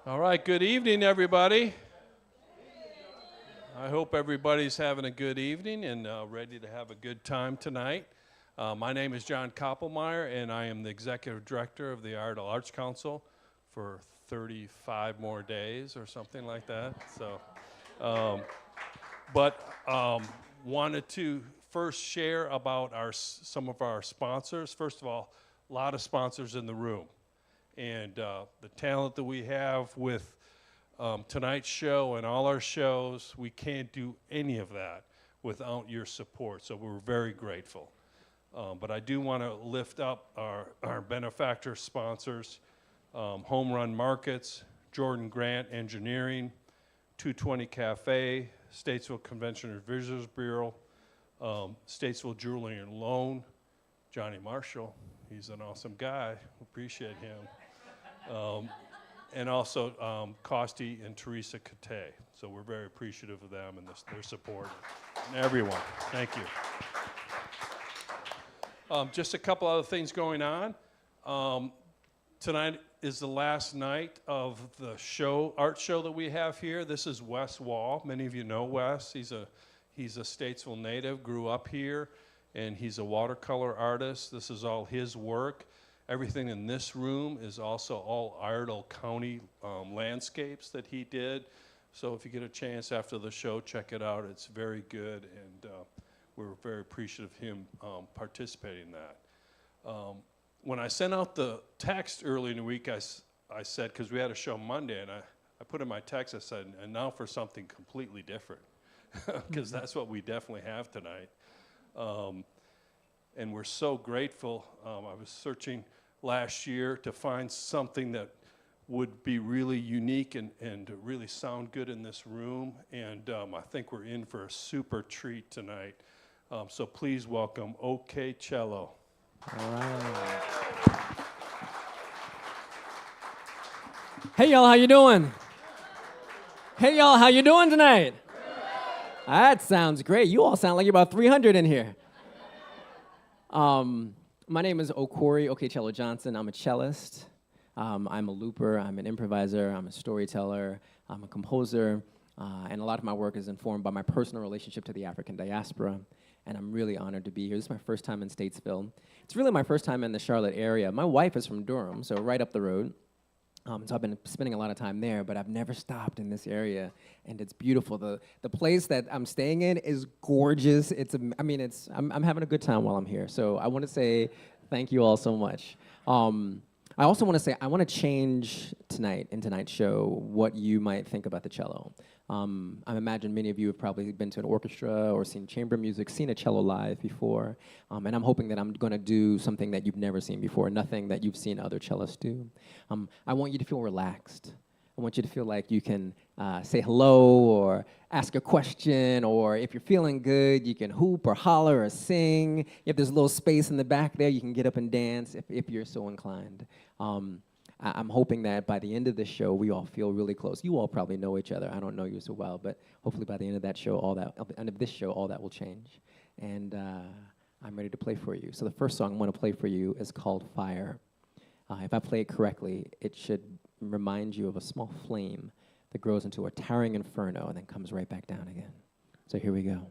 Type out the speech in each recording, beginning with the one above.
All right, good evening, everybody. I hope everybody's having a good evening and ready to have a good time tonight. My name is John Koppelmeyer, and I am the Executive Director of the Iredell Arts Council for 35 more days or something like that. Wanted to first share about some of our sponsors. First of all, a lot of sponsors in the room. And the talent that we have with tonight's show and all our shows, we can't do any of that without your support, so we're very grateful. But I do want to lift up our benefactor sponsors, Home Run Markets, Jordan Grant Engineering, 220 Cafe, Statesville Convention and Visitors Bureau, Statesville Jewelry and Loan, Johnny Marshall, he's an awesome guy, appreciate him. And also Costi and Teresa Kate. So we're very appreciative of them and their support. And everyone, thank you. Just a couple other things going on. Tonight is the last night of the art show that we have here. This is Wes Wall. Many of you know Wes. He's a Statesville native, grew up here, and he's a watercolor artist. This is all his work. Everything in this room is also all Iredell County landscapes that he did. So if you get a chance after the show, check it out. It's very good, and we're very appreciative of him participating in that. When I sent out the text early in the week, I said, because we had a show Monday, and I put in my text, I said, and now for something completely different, because that's what we definitely have tonight. And we're so grateful. I was searching last year to find something that would be really unique and really sound good in this room. And I think we're in for a super treat tonight. So please welcome OkCello. All right. Hey y'all, how you doing? Hey y'all, how you doing tonight? That sounds great. You all sound like you're about 300 in here. My name is OkCello Johnson. I'm a cellist. I'm a looper. I'm an improviser. I'm a storyteller. I'm a composer. And a lot of my work is informed by my personal relationship to the African diaspora. And I'm really honored to be here. This is my first time in Statesville. It's really my first time in the Charlotte area. My wife is from Durham, so right up the road. So I've been spending a lot of time there, but I've never stopped in this area, and it's beautiful. The place that I'm staying in is gorgeous. I'm having a good time while I'm here. So I want to say thank you all so much. I also want to say I want to change tonight, in tonight's show, what you might think about the cello. I imagine many of you have probably been to an orchestra or seen chamber music, seen a cello live before, and I'm hoping that I'm going to do something that you've never seen before, nothing that you've seen other cellists do. I want you to feel relaxed. I want you to feel like you can say hello or ask a question, or if you're feeling good, you can hoop or holler or sing. If there's a little space in the back there, you can get up and dance if you're so inclined. I'm hoping that by the end of this show, we all feel really close. You all probably know each other. I don't know you so well, but hopefully by the end of that show, all that will change. And I'm ready to play for you. So the first song I want to play for you is called Fire. If I play it correctly, it should remind you of a small flame that grows into a towering inferno and then comes right back down again. So here we go.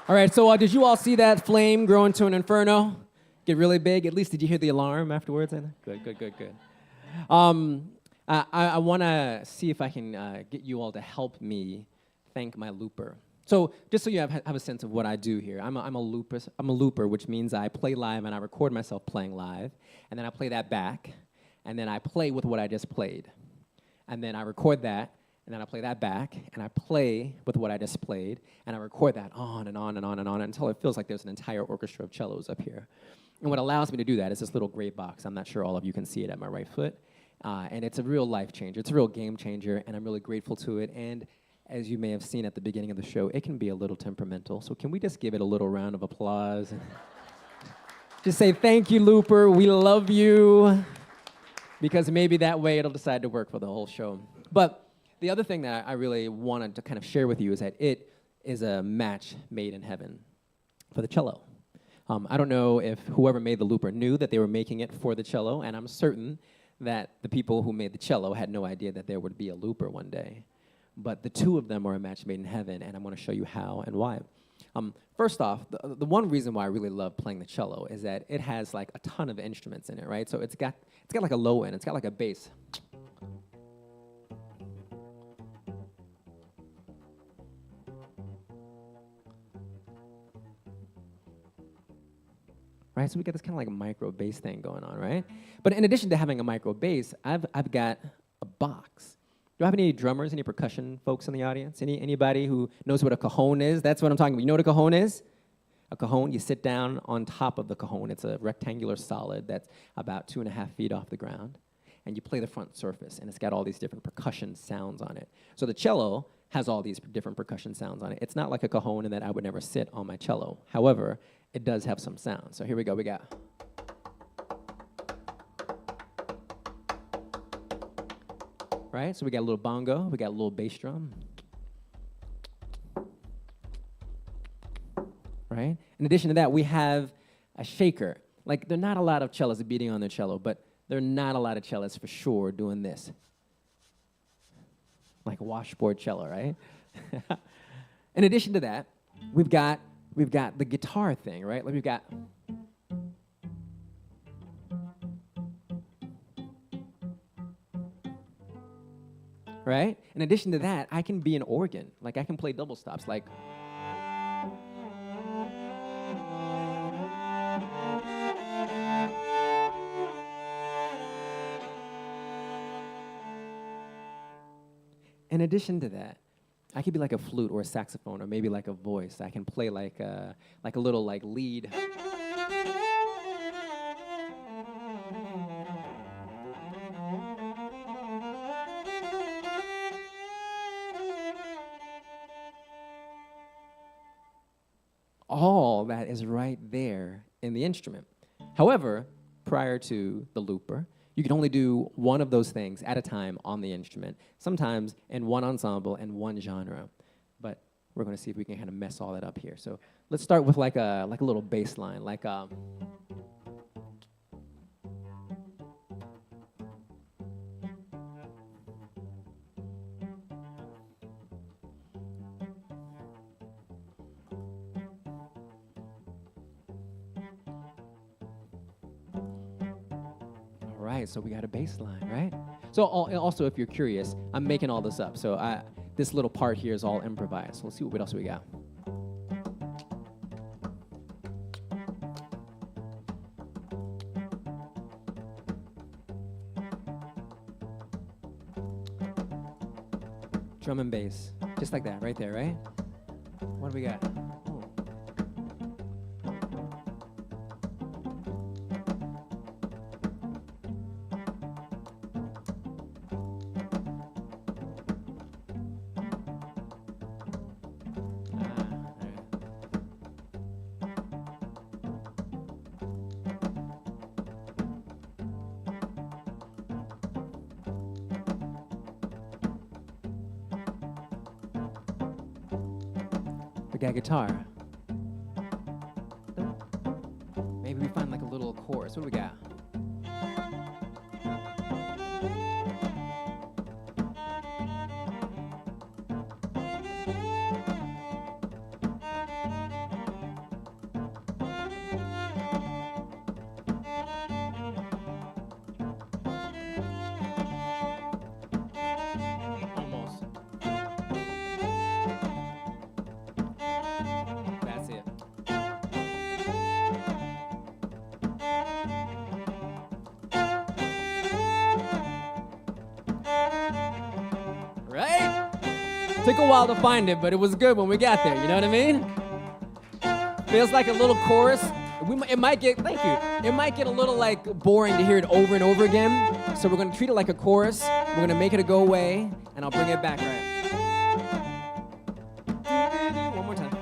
All right, so did you all see that flame grow into an inferno? Get really big? At least did you hear the alarm afterwards? Good, good, good, good. I want to see if I can get you all to help me thank my looper. So just so you have a sense of what I do here, I'm a looper, which means I play live and I record myself playing live, and then I play that back, and then I play with what I just played. And then I record that, and then I play that back, and I play with what I just played, and I record that on and on and on and on until it feels like there's an entire orchestra of cellos up here. And what allows me to do that is this little gray box. I'm not sure all of you can see it at my right foot. And it's a real life changer. It's a real game changer, and I'm really grateful to it. And as you may have seen at the beginning of the show, it can be a little temperamental. So can we just give it a little round of applause? Just say, thank you, Looper. We love you. Because maybe that way it'll decide to work for the whole show. But the other thing that I really wanted to kind of share with you is that it is a match made in heaven for the cello. I don't know if whoever made the looper knew that they were making it for the cello, and I'm certain that the people who made the cello had no idea that there would be a looper one day. But the two of them are a match made in heaven, and I'm going to show you how and why. First off, the one reason why I really love playing the cello is that it has like a ton of instruments in it, right? So it's got like a low end, it's got like a bass. Right, so we got this kind of like a micro bass thing going on, right? But in addition to having a micro bass, I've got a box. Do I have any drummers, any percussion folks in the audience? Anybody who knows what a cajon is? That's what I'm talking about. You know what a cajon is? A cajon, you sit down on top of the cajon. It's a rectangular solid that's about 2.5 feet off the ground. And you play the front surface, and it's got all these different percussion sounds on it. So the cello has all these different percussion sounds on it. It's not like a cajon in that I would never sit on my cello. However, it does have some sound. So here we go. We got. Right? So we got a little bongo. We got a little bass drum. Right? In addition to that, we have a shaker. Like, there are not a lot of cellists beating on their cello, but there are not a lot of cellists for sure doing this. Like a washboard cello, right? In addition to that, we've got the guitar thing, right? Like we've got. Right? In addition to that, I can be an organ. Like I can play double stops, like. In addition to that, I could be like a flute or a saxophone or maybe like a voice. I can play like a little like lead. All that is right there in the instrument. However, prior to the looper, you can only do one of those things at a time on the instrument, sometimes in one ensemble and one genre. But we're going to see if we can kind of mess all that up here. So let's start with like a little bass line, like Right, so we got a bass line, right? So also, if you're curious, I'm making all this up. So this little part here is all improvised. So let's see what else we got. Drum and bass, just like that, right there, right? What do we got? We got guitar. Maybe we find like a little chorus. What do we got? Almost. That's it. Right? Took a while to find it, but it was good when we got there. You know what I mean? Feels like a little chorus. It might get, thank you. It might get a little like boring to hear it over and over again. So we're gonna treat it like a chorus. We're gonna make it a go away, and I'll bring it back right. One more time.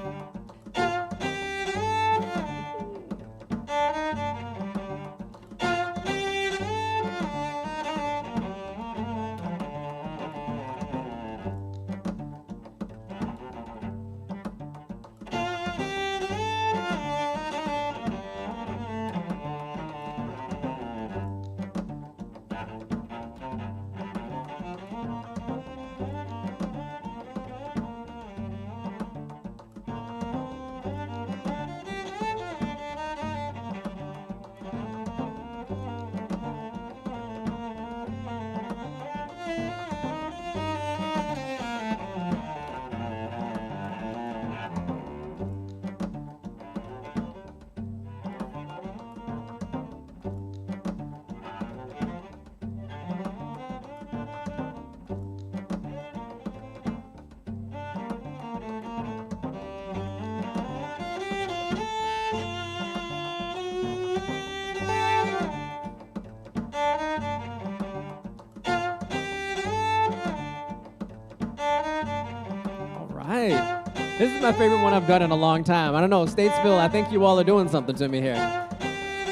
Right. This is my favorite one I've done in a long time. I don't know, Statesville, I think you all are doing something to me here.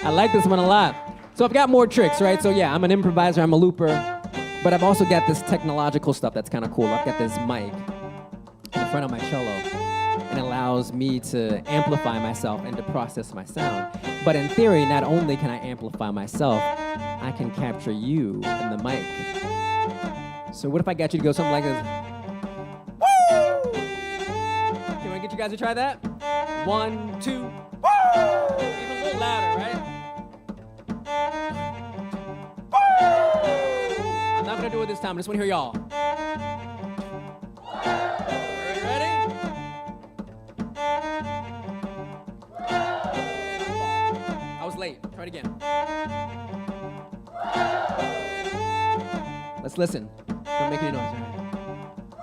I like this one a lot. So I've got more tricks, right? So yeah, I'm an improviser, I'm a looper, but I've also got this technological stuff that's kind of cool. I've got this mic in front of my cello, and it allows me to amplify myself and to process my sound. But in theory, not only can I amplify myself, I can capture you in the mic. So what if I got you to go something like this? get you guys to try that? 1, 2, woo! Even a little louder, right? Woo! I'm not gonna do it this time. I just wanna hear y'all. Ready? I was late. Try it again. Let's listen. Don't make any noise. All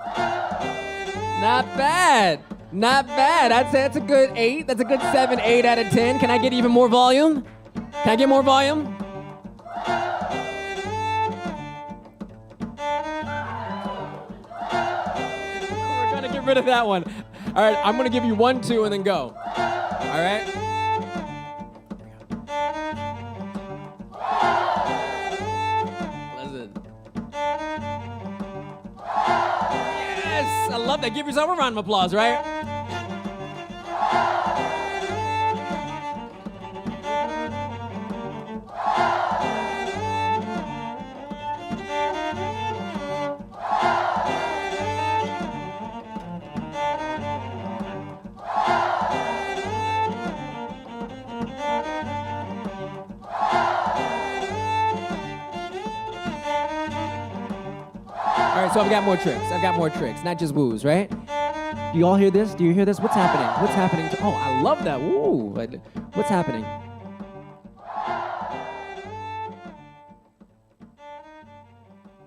right? Not bad. Not bad. I'd say that's a good 8. That's a good 7, 8 out of 10. Can I get even more volume? Can I get more volume? We're gonna get rid of that one. All right, I'm gonna give you 1, 2, and then go. All right? Listen. Yes, I love that. Give yourself a round of applause, right? All right, so I've got more tricks. I've got more tricks, not just woos, right? Do you all hear this? Do you hear this? What's happening? What's happening? Oh, I love that. Woo! But what's happening?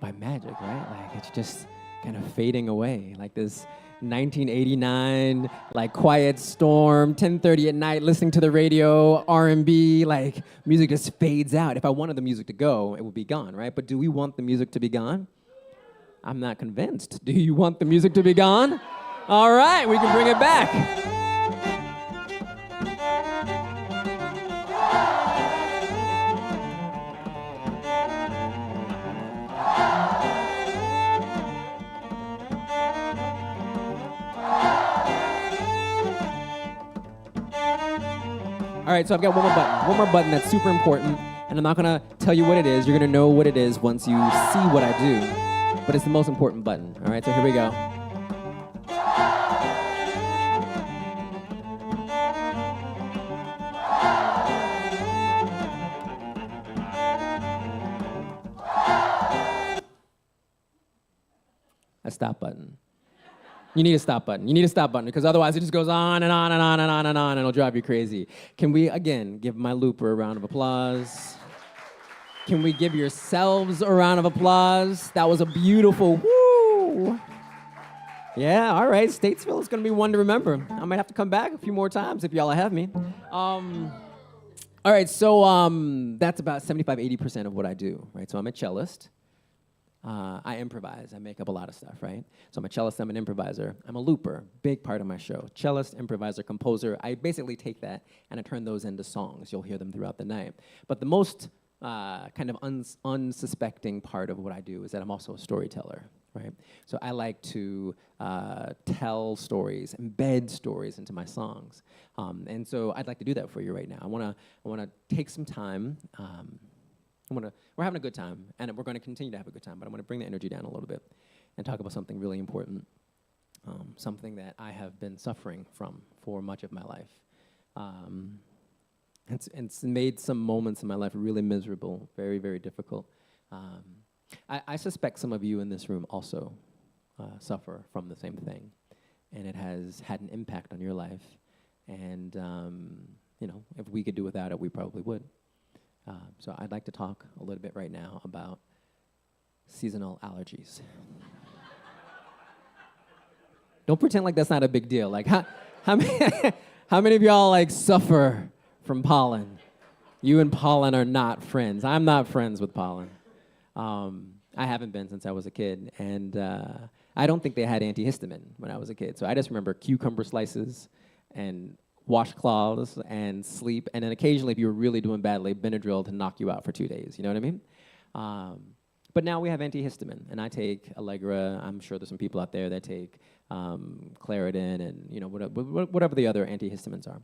By magic, right? Like it's just kind of fading away, like this 1989, like quiet storm, 10:30 at night, listening to the radio, R&B, like music just fades out. If I wanted the music to go, it would be gone, right? But do we want the music to be gone? I'm not convinced. Do you want the music to be gone? All right, we can bring it back. All right, so I've got one more button that's super important, and I'm not gonna tell you what it is. You're gonna know what it is once you see what I do. But it's the most important button. All right, so here we go. A stop button. You need a stop button. You need a stop button because otherwise it just goes on and on and on and on and on and it'll drive you crazy. Can we, again, give my looper a round of applause? Can we give yourselves a round of applause? That was a beautiful woo. Yeah, all right. Statesville is going to be one to remember. I might have to come back a few more times if y'all have me. All right, so that's about 75, 80% of what I do, right? So I'm a cellist. I improvise. I make up a lot of stuff, right? So I'm a cellist, I'm an improviser. I'm a looper, big part of my show. Cellist, improviser, composer. I basically take that and I turn those into songs. You'll hear them throughout the night. But the most kind of unsuspecting part of what I do is that I'm also a storyteller, right? So I like to tell stories, embed stories into my songs. And so I'd like to do that for you right now. I wanna take some time. We're having a good time, and we're going to continue to have a good time, but I'm going to bring the energy down a little bit and talk about something really important, something that I have been suffering from for much of my life. It's made some moments in my life really miserable, very, very difficult. I suspect some of you in this room also suffer from the same thing, and it has had an impact on your life. And you know, if we could do without it, we probably would. So I'd like to talk a little bit right now about seasonal allergies. Don't pretend like that's not a big deal. Like, how many of y'all like suffer from pollen? You and pollen are not friends. I'm not friends with pollen. I haven't been since I was a kid, and I don't think they had antihistamine when I was a kid. So I just remember cucumber slices and washcloths and sleep, and then occasionally, if you were really doing badly, Benadryl to knock you out for 2 days. You know what I mean? But now we have antihistamine, and I take Allegra. I'm sure there's some people out there that take Claritin and whatever the other antihistamines are.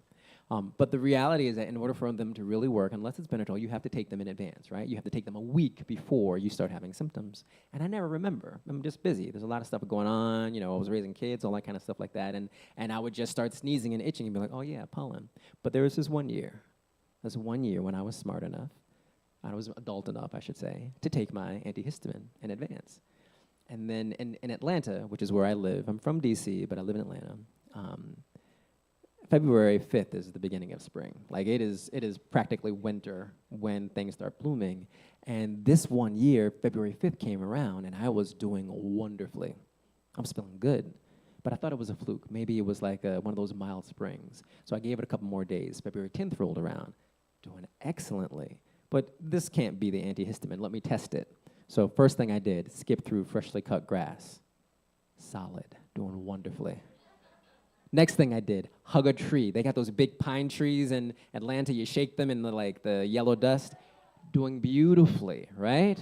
But the reality is that in order for them to really work, unless it's Benadryl, you have to take them in advance, right? You have to take them a week before you start having symptoms. And I never remember. I'm just busy. There's a lot of stuff going on. You know, I was raising kids, all that kind of stuff like that. And I would just start sneezing and itching and be like, oh, yeah, pollen. But there was this one year. This one year when I was smart enough, I was adult enough, I should say, to take my antihistamine in advance. And then in Atlanta, which is where I live, I'm from D.C., but I live in Atlanta. February 5th is the beginning of spring. Like it is practically winter when things start blooming. And this one year, February 5th came around and I was doing wonderfully. I was feeling good, but I thought it was a fluke. Maybe it was like one of those mild springs. So I gave it a couple more days. February 10th rolled around, doing excellently. But this can't be the antihistamine. Let me test it. So first thing I did, skip through freshly cut grass. Solid, doing wonderfully. Next thing I did, hug a tree. They got those big pine trees in Atlanta. You shake them in the yellow dust. Doing beautifully, right?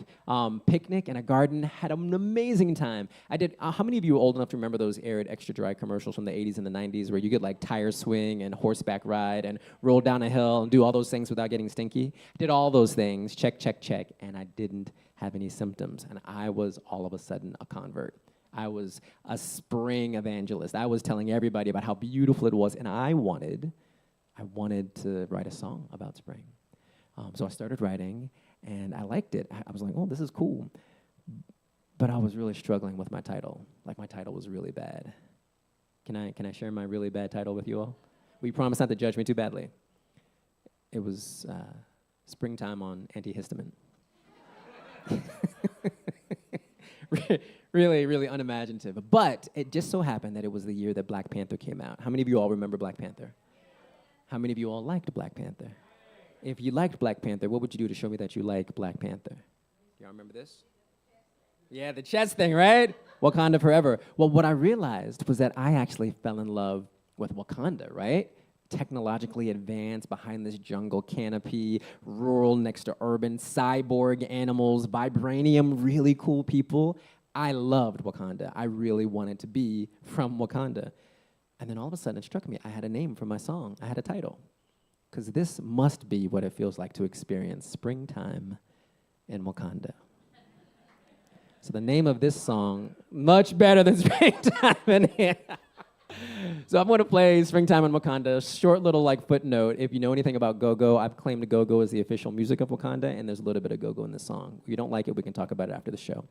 Picnic in a garden. Had an amazing time. I did. How many of you are old enough to remember those Arid Extra Dry commercials from the 80s and the 90s where you get like tire swing and horseback ride and roll down a hill and do all those things without getting stinky? I did all those things, check, check, check, and I didn't have any symptoms. And I was all of a sudden a convert. I was a spring evangelist. I was telling everybody about how beautiful it was, and I wanted to write a song about spring. So I started writing, and I liked it. I was like, oh, this is cool. But I was really struggling with my title. Like, my title was really bad. Can I share my really bad title with you all? Will you promise not to judge me too badly? It was Springtime on Antihistamine. Really, really unimaginative. But it just so happened that it was the year that Black Panther came out. How many of you all remember Black Panther? How many of you all liked Black Panther? If you liked Black Panther, what would you do to show me that you like Black Panther? Y'all remember this? Yeah, the chest thing, right? Wakanda forever. Well, what I realized was that I actually fell in love with Wakanda, right? Technologically advanced, behind this jungle canopy, rural next to urban, cyborg animals, vibranium, really cool people. I loved Wakanda. I really wanted to be from Wakanda. And then all of a sudden it struck me, I had a name for my song. I had a title. Because this must be what it feels like to experience springtime in Wakanda. So the name of this song, much better than Springtime in here. So I'm going to play Springtime in Wakanda, short little footnote. If you know anything about go-go, I've claimed go-go as the official music of Wakanda, and there's a little bit of go-go in this song. If you don't like it, we can talk about it after the show.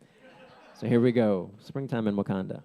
So here we go, Springtime in Wakanda.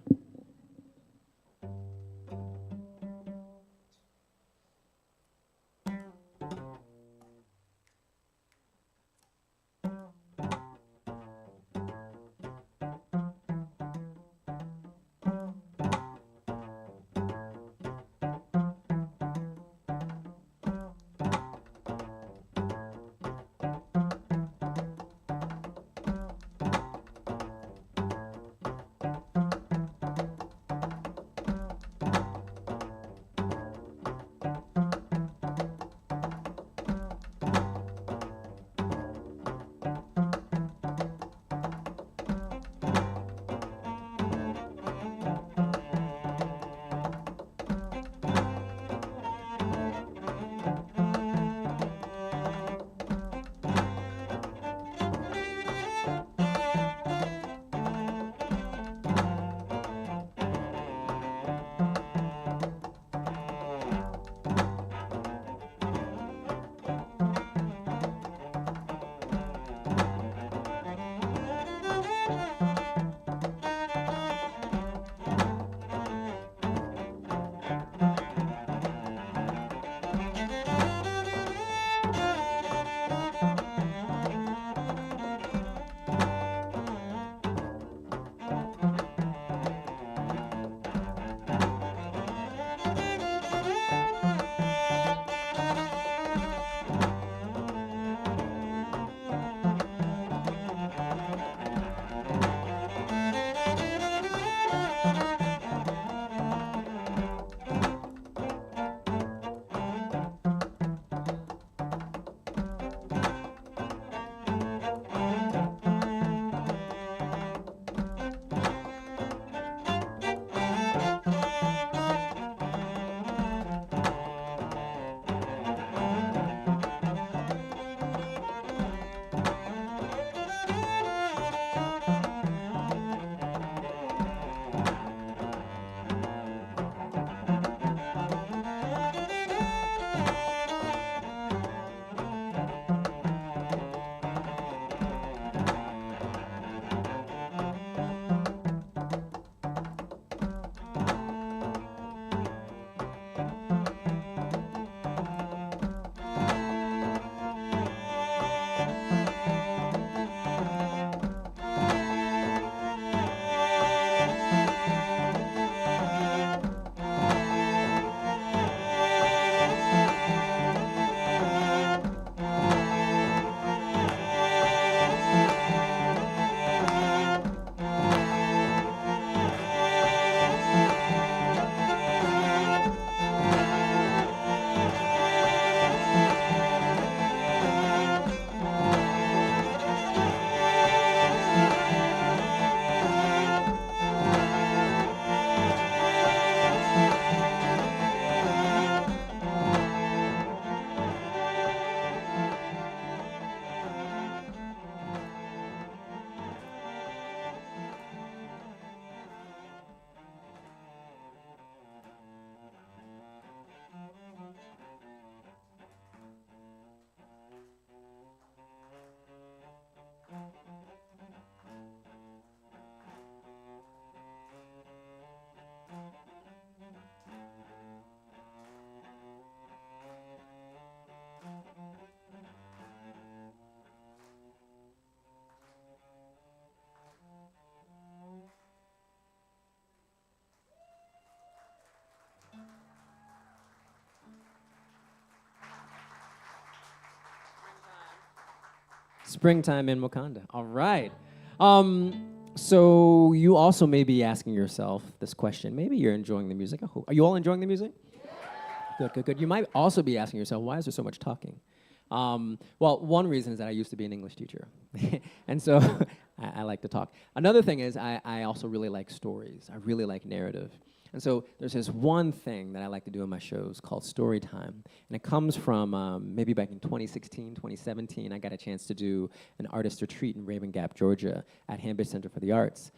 Springtime in Wakanda. All right. So you also may be asking yourself this question. Maybe you're enjoying the music. I hope. Are you all enjoying the music? Good, good, good. You might also be asking yourself, why is there so much talking? Well, one reason is that I used to be an English teacher. And so I like to talk. Another thing is I also really like stories. I really like narrative. And so there's this one thing that I like to do in my shows called story time. And it comes from maybe back in 2016, 2017, I got a chance to do an artist retreat in Raven Gap, Georgia at Hambridge Center for the Arts.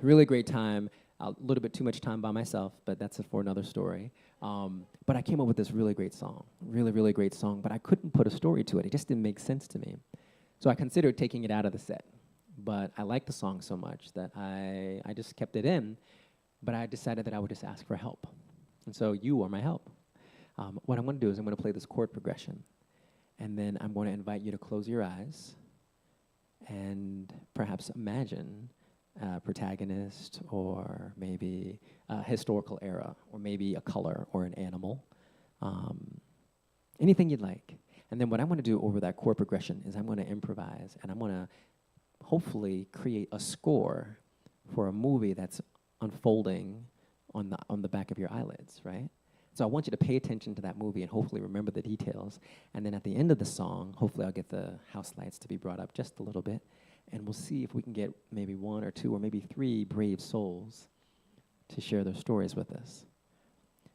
Really great time, a little bit too much time by myself, but that's for another story. But I came up with this really great song, really, really great song, but I couldn't put a story to it. It just didn't make sense to me. So I considered taking it out of the set. But I liked the song so much that I just kept it in. But I decided that I would just ask for help. And so you are my help. What I'm going to do is I'm going to play this chord progression. And then I'm going to invite you to close your eyes and perhaps imagine a protagonist or maybe a historical era or maybe a color or an animal. Anything you'd like. And then what I'm going to do over that chord progression is I'm going to improvise and I'm going to hopefully create a score for a movie that's unfolding on the back of your eyelids, right? So I want you to pay attention to that movie and hopefully remember the details. And then at the end of the song, hopefully I'll get the house lights to be brought up just a little bit. And we'll see if we can get maybe one or two or maybe three brave souls to share their stories with us.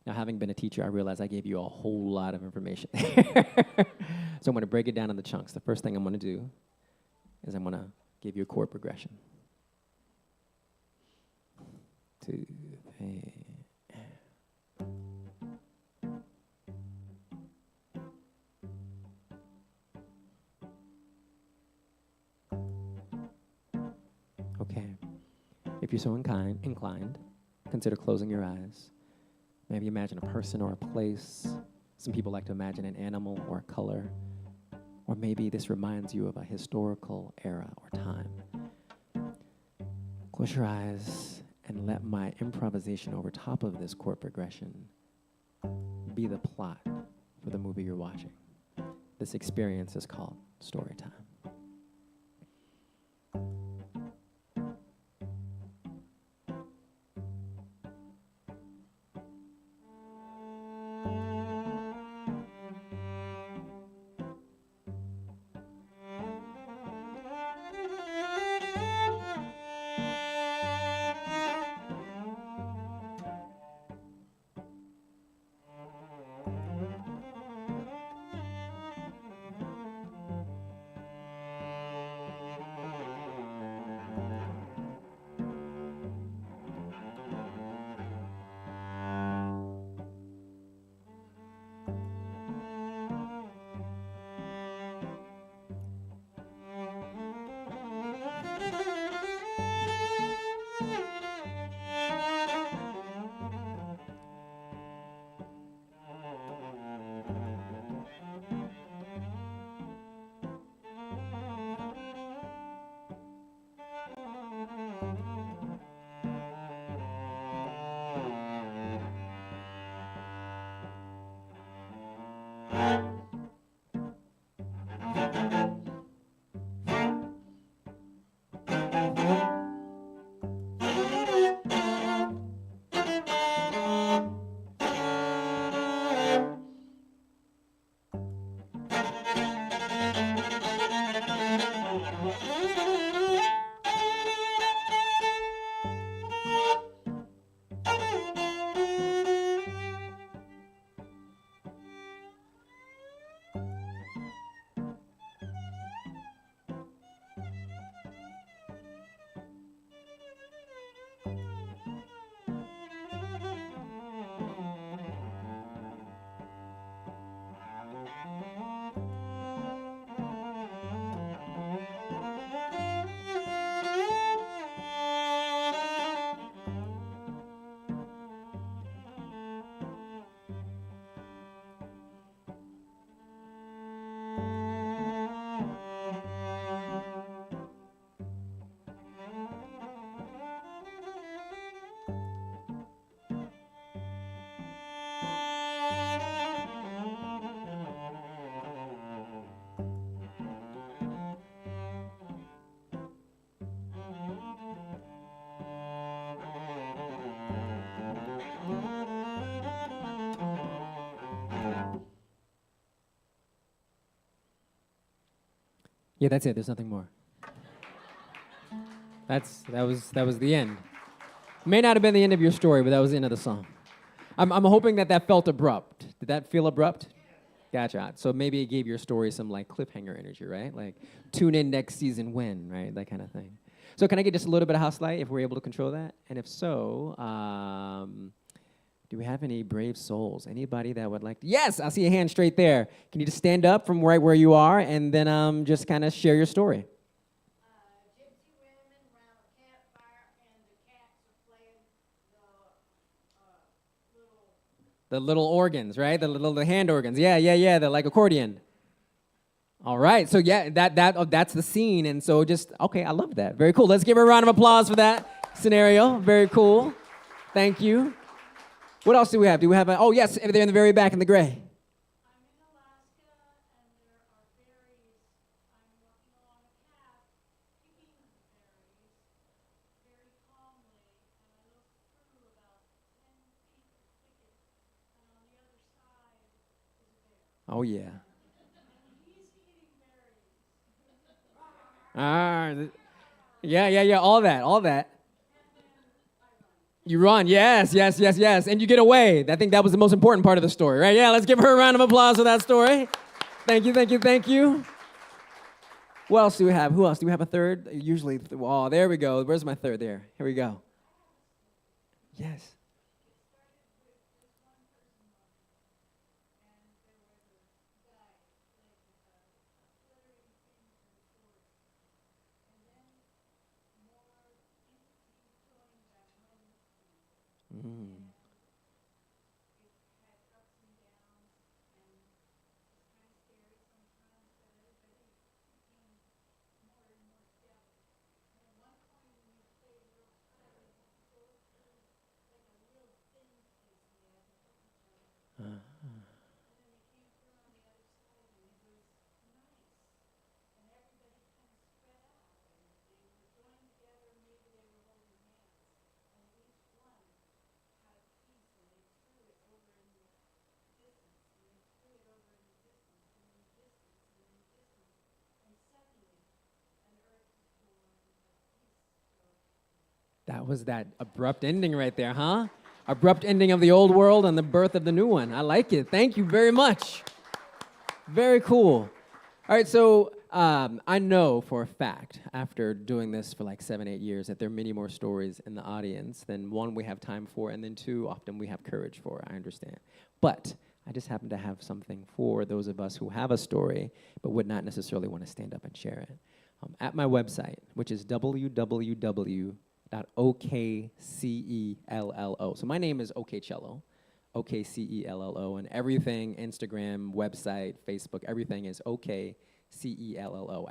Now, having been a teacher, I realize I gave you a whole lot of information. So I'm going to break it down into chunks. The first thing I'm going to do is I'm going to give you a chord progression. 2, 3. Okay. If you're so inclined, consider closing your eyes. Maybe imagine a person or a place. Some people like to imagine an animal or a color. Or maybe this reminds you of a historical era or time. Close your eyes and let my improvisation over top of this chord progression be the plot for the movie you're watching. This experience is called story time. Yeah, that's it. There's nothing more. That was the end. May not have been the end of your story, but that was the end of the song. I'm hoping that felt abrupt. Did that feel abrupt? Gotcha. So maybe it gave your story some like cliffhanger energy, right? Like tune in next season when, right? That kind of thing. So can I get just a little bit of house light if we're able to control that? And if so, do we have any brave souls? Anybody that would like to? Yes, I see a hand straight there. Can you just stand up from right where you are and then just kind of share your story? Gypsy women round a campfire and the cats are playing the little. The little organs, right? The hand organs. Yeah. They're like accordion. All right. So yeah, that's the scene. And so okay, I love that. Very cool. Let's give her a round of applause for that scenario. Very cool. Thank you. What else do we have? Oh yes, they're in the very back in the gray. I'm in Alaska and there are berries. I'm walking along a path, picking the berries very calmly, and I look through about 10 feet of thicket, and on the other side is a bear. Oh yeah. And he's eating berries. Yeah. All that. You run, yes. And you get away. I think that was the most important part of the story, right? Yeah, let's give her a round of applause for that story. Thank you. What else do we have? Who else? Do we have a third? Usually, oh, there we go. Where's my third? There. Here we go. Yes. Mm. That was that abrupt ending right there, huh? Abrupt ending of the old world and the birth of the new one. I like it. Thank you very much. Very cool. All right, so I know for a fact, after doing this for like 7, 8 years, that there are many more stories in the audience than one we have time for, and then two, often we have courage for, I understand. But I just happen to have something for those of us who have a story, but would not necessarily want to stand up and share it. At my website, which is www.OkCello. So my name is OkCello, OkCello, and everything, Instagram, website, Facebook, everything is OkCello.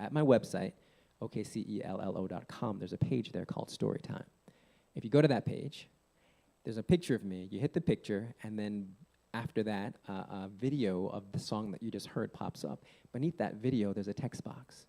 At my website, OkCello.com, there's a page there called Storytime. If you go to that page, there's a picture of me. You hit the picture, and then after that, a video of the song that you just heard pops up. Beneath that video, there's a text box.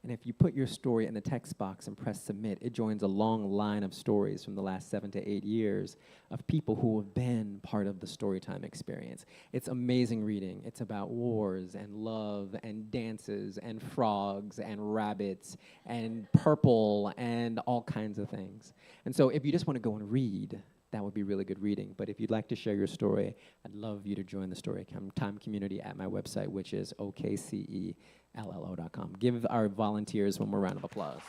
And if you put your story in the text box and press submit, it joins a long line of stories from the last 7 to 8 years of people who have been part of the Storytime experience. It's amazing reading. It's about wars and love and dances and frogs and rabbits and purple and all kinds of things. And so if you just want to go and read, that would be really good reading. But if you'd like to share your story, I'd love you to join the Storytime community at my website, which is OkCello.com. Give our volunteers one more round of applause.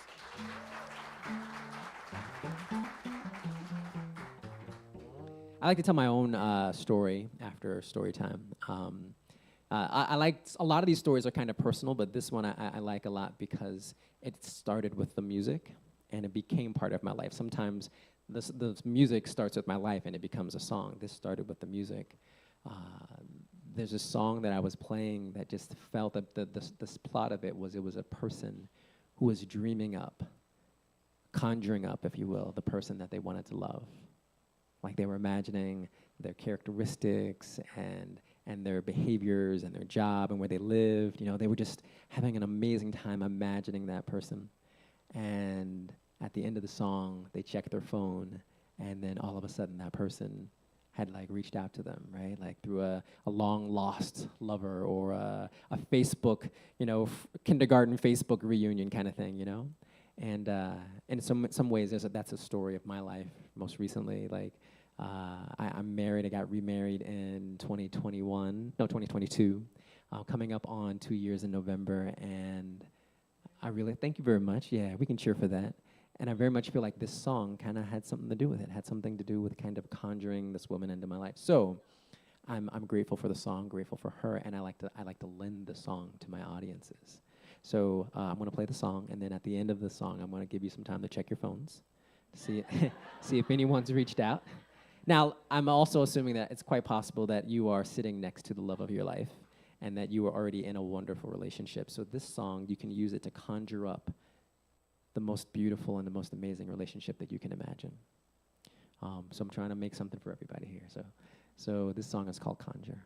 I like to tell my own story after story time. I like, a lot of these stories are kind of personal, but this one I like a lot because it started with the music and it became part of my life. Sometimes the music starts with my life and it becomes a song. This started with the music. There's a song that I was playing that just felt that this plot of it was a person who was dreaming up, conjuring up, if you will, the person that they wanted to love. Like they were imagining their characteristics and their behaviors and their job and where they lived. You know, they were just having an amazing time imagining that person. And at the end of the song, they check their phone, and then all of a sudden that person had like reached out to them, right? Like through a long lost lover or a Facebook, you know, kindergarten Facebook reunion kind of thing, you know? And in some ways, that's a story of my life. Most recently, like I'm married. I got remarried in 2022, coming up on 2 years in November. And I really thank you very much. Yeah, we can cheer for that. And I very much feel like this song kind of had something to do with it. Had something to do with kind of conjuring this woman into my life. So I'm grateful for the song, grateful for her, and I like to lend the song to my audiences. So I'm going to play the song, and then at the end of the song, I'm going to give you some time to check your phones, to see see if anyone's reached out. Now, I'm also assuming that it's quite possible that you are sitting next to the love of your life, and that you are already in a wonderful relationship. So this song, you can use it to conjure up the most beautiful and the most amazing relationship that you can imagine. So I'm trying to make something for everybody here. So this song is called Conjure.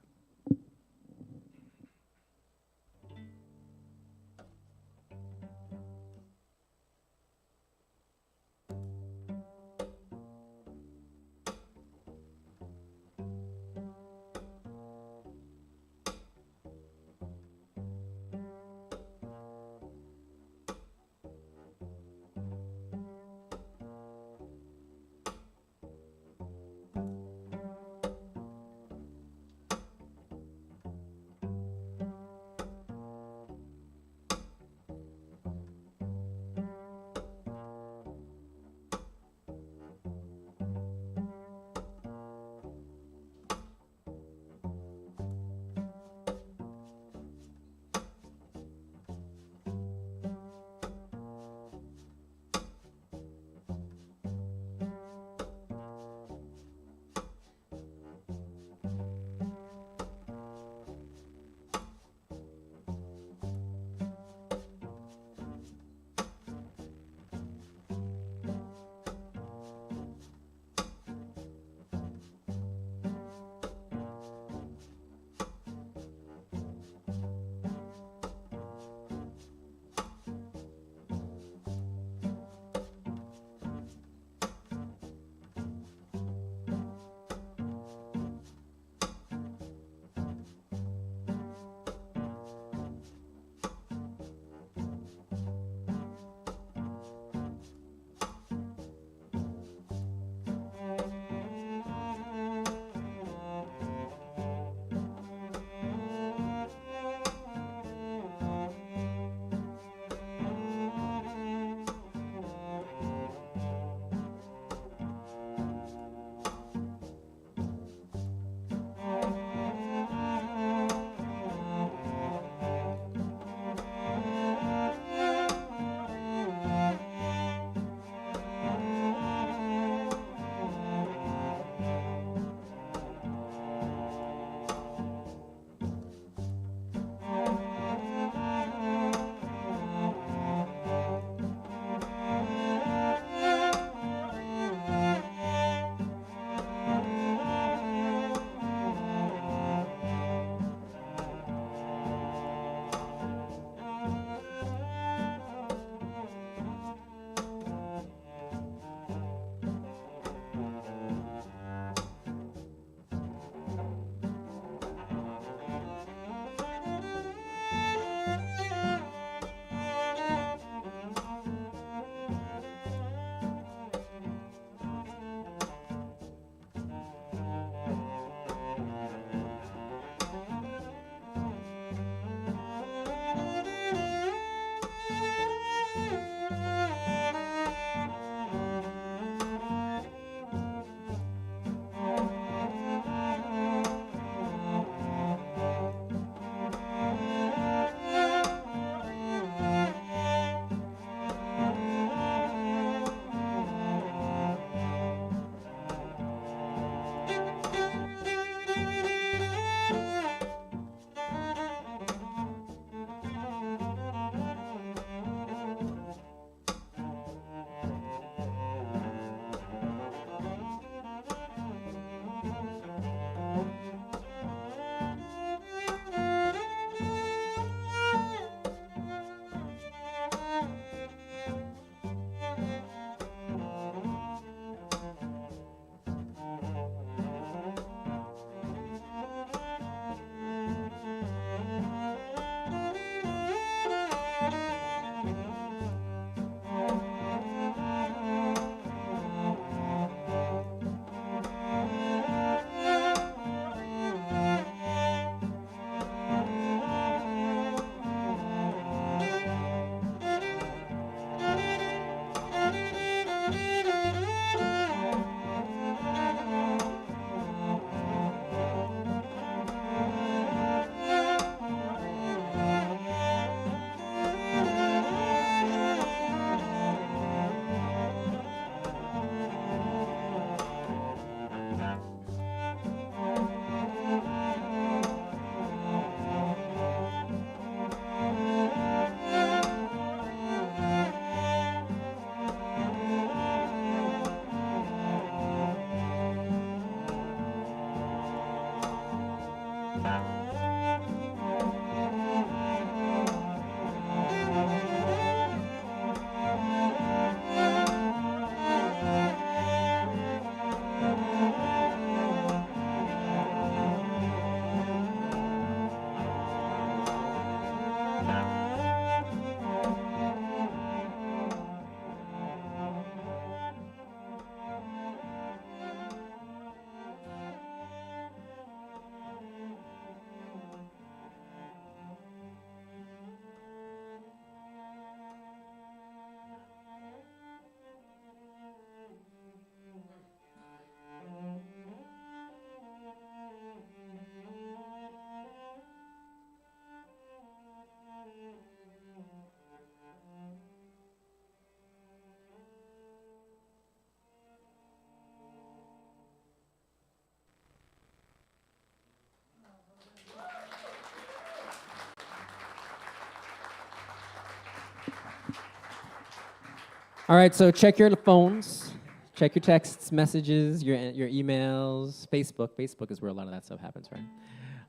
All right, so check your phones, check your texts, messages, your emails, Facebook. Facebook is where a lot of that stuff happens, right?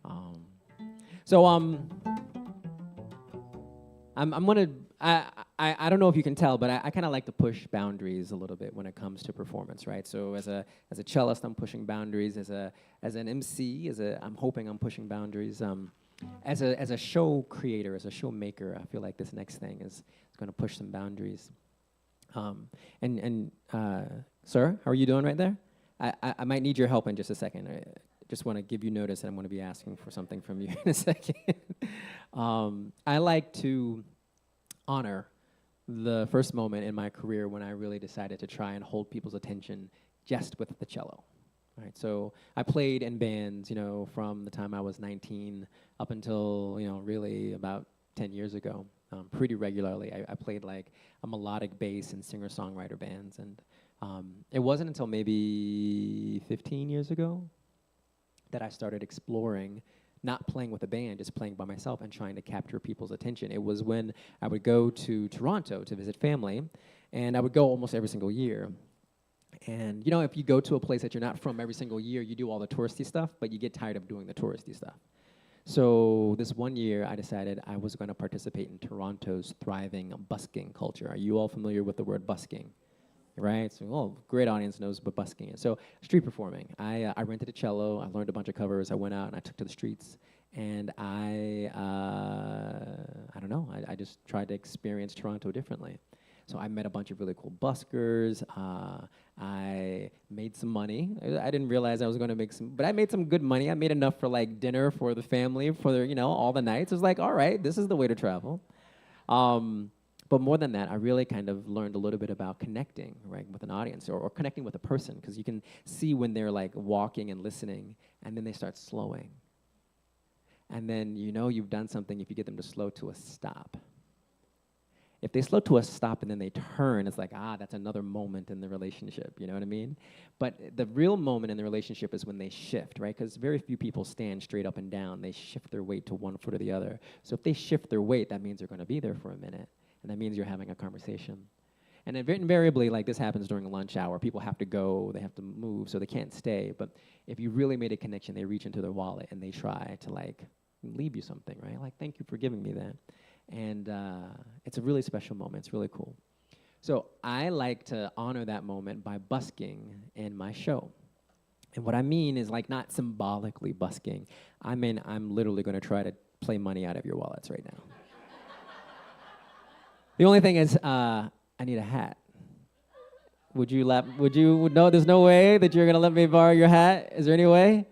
Um, I'm gonna. I don't know if you can tell, but I kind of like to push boundaries a little bit when it comes to performance, right? So as a cellist, I'm pushing boundaries. As an MC, I'm hoping I'm pushing boundaries. As a show creator, as a show maker, I feel like this next thing is going to push some boundaries. Sir, how are you doing right there? I might need your help in just a second. I just want to give you notice that I'm going to be asking for something from you in a second. I like to honor the first moment in my career when I really decided to try and hold people's attention just with the cello. All right, so I played in bands, from the time I was 19 up until, really about 10 years ago. Pretty regularly. I played like a melodic bass and singer-songwriter bands, and it wasn't until maybe 15 years ago that I started exploring not playing with a band, just playing by myself and trying to capture people's attention. It was when I would go to Toronto to visit family, and I would go almost every single year. And if you go to a place that you're not from every single year, you do all the touristy stuff, but you get tired of doing the touristy stuff. So this one year, I decided I was going to participate in Toronto's thriving busking culture. Are you all familiar with the word busking? Right? So, great audience knows what busking is. So street performing. I rented a cello. I learned a bunch of covers. I went out and I took to the streets. And I don't know. I just tried to experience Toronto differently. So I met a bunch of really cool buskers. I made some money. I didn't realize I was going to make some, but I made some good money. I made enough for like dinner for the family for all the nights. It was like, all right, this is the way to travel. But more than that, I really kind of learned a little bit about connecting, right, with an audience or connecting with a person, because you can see when they're like walking and listening, and then they start slowing. And then you've done something if you get them to slow to a stop. If they slow to a stop and then they turn, it's like, that's another moment in the relationship, you know what I mean? But the real moment in the relationship is when they shift, right? Because very few people stand straight up and down. They shift their weight to one foot or the other. So if they shift their weight, that means they're going to be there for a minute. And that means you're having a conversation. And invariably, like this happens during a lunch hour. People have to go, they have to move, so they can't stay. But if you really made a connection, they reach into their wallet and they try to like leave you something, right? Like, thank you for giving me that. And it's a really special moment. It's really cool. So I like to honor that moment by busking in my show. And what I mean is like not symbolically busking. I mean, I'm literally going to try to play money out of your wallets right now. The only thing is, I need a hat. Would you, no, there's no way that you're going to let me borrow your hat? Is there any way?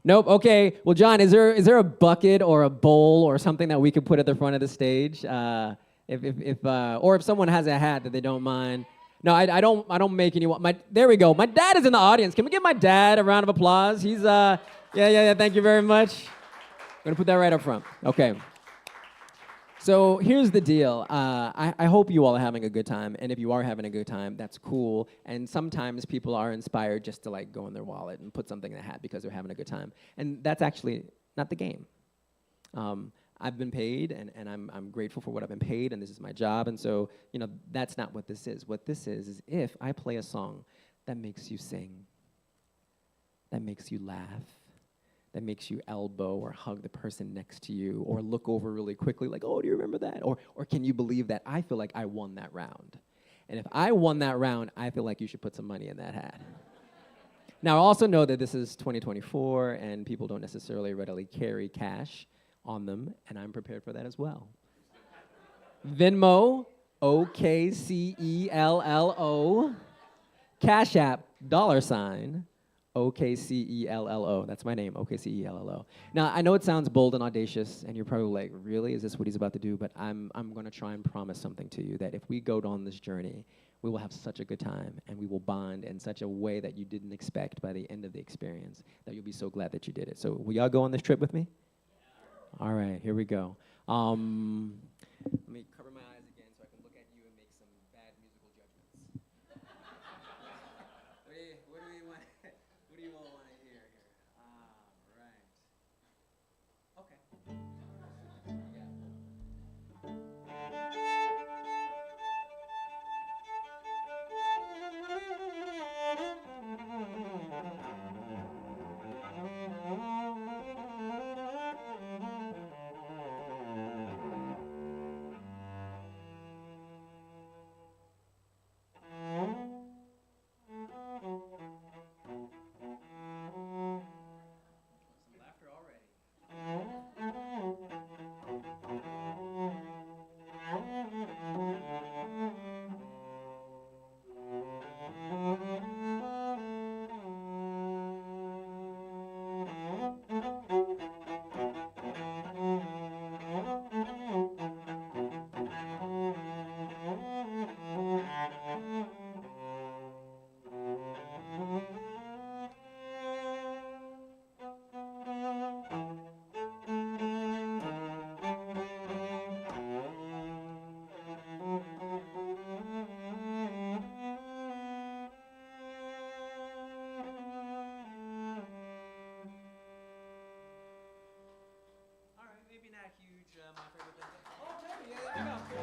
Nope. Okay. Well, John, is there a bucket or a bowl or something that we could put at the front of the stage? Or if someone has a hat that they don't mind. No, I don't make anyone. There we go. My dad is in the audience. Can we give my dad a round of applause? He's yeah. Thank you very much. I'm gonna put that right up front. Okay. So here's the deal. I hope you all are having a good time, and if you are having a good time, that's cool. And sometimes people are inspired just to like go in their wallet and put something in the hat because they're having a good time, and that's actually not the game. I've been paid, and I'm grateful for what I've been paid, and this is my job, and so that's not what this is. What this is if I play a song that makes you sing, that makes you laugh, that makes you elbow or hug the person next to you or look over really quickly like, oh, do you remember that? Or can you believe that I feel like I won that round? And if I won that round, I feel like you should put some money in that hat. Now, I also know that this is 2024 and people don't necessarily readily carry cash on them, and I'm prepared for that as well. Venmo, OkCello, Cash App, $, OkCello. That's my name, OkCello. Now, I know it sounds bold and audacious, and you're probably like, really? Is this what he's about to do? But I'm going to try and promise something to you, that if we go on this journey, we will have such a good time, and we will bond in such a way that you didn't expect by the end of the experience, that you'll be so glad that you did it. So will y'all go on this trip with me? All right, here we go. Let me cover my eyes again so I can look at you and make some bad musical judgments. What do you want to hear here? All right. Okay. Some laughter already. All right, maybe not huge, my favorite thing. Oh, maybe, yeah, there you go.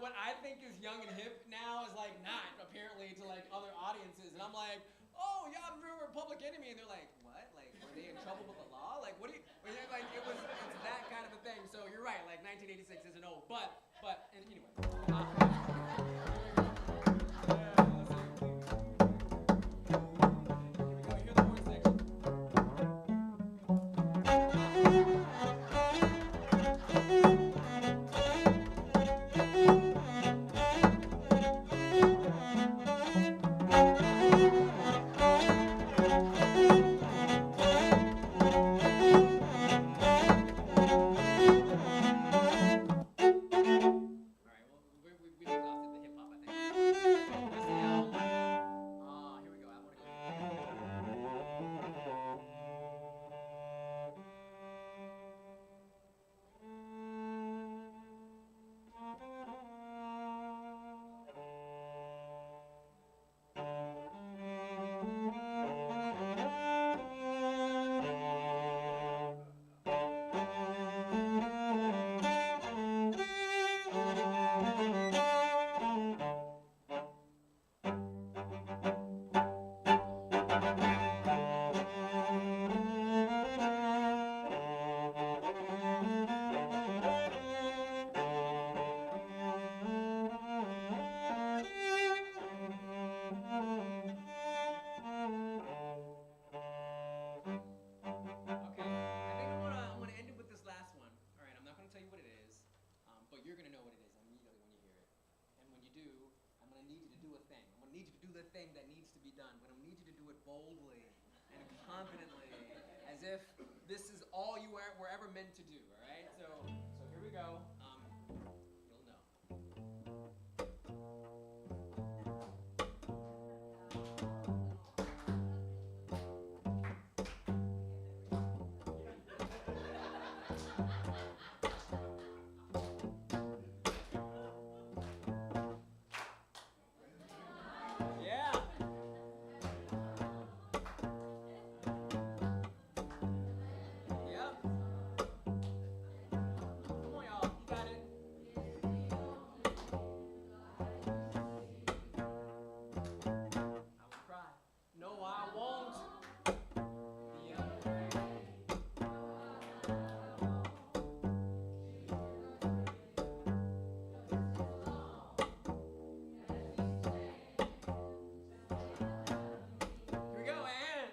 what I think is young and hip now is like not apparently to like other audiences, and I'm like, oh yeah, I'm remember Public Enemy, and they're like, what? Like, were they in trouble with the law? Like, what do you? Like, it's that kind of a thing. So you're right. Like 1986 isn't old, but and anyway. Boldly and confidently, as if this is all you were ever meant to do. All right, so here we go. You'll know. Yeah. Yep. Come on, y'all. You got it. I will cry. No, I won't. The other way. Here we go, and.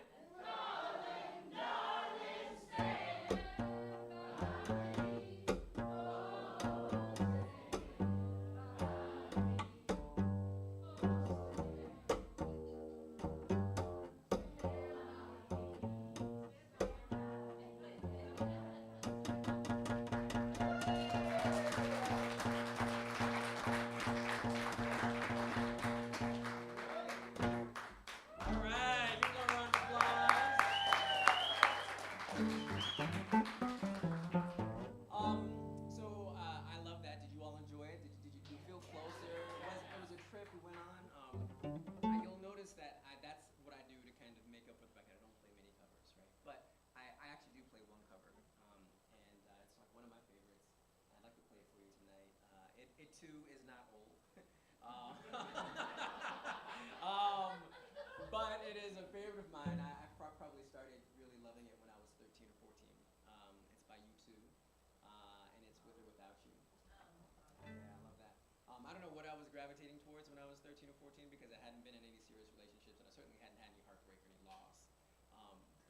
It too is not old. But it is a favorite of mine. I probably started really loving it when I was 13 or 14. It's by U2, and it's With or Without You. Yeah, I love that. I don't know what I was gravitating towards when I was 13 or 14 because I hadn't been in any serious relationships, and I certainly hadn't had any heartbreak or any loss.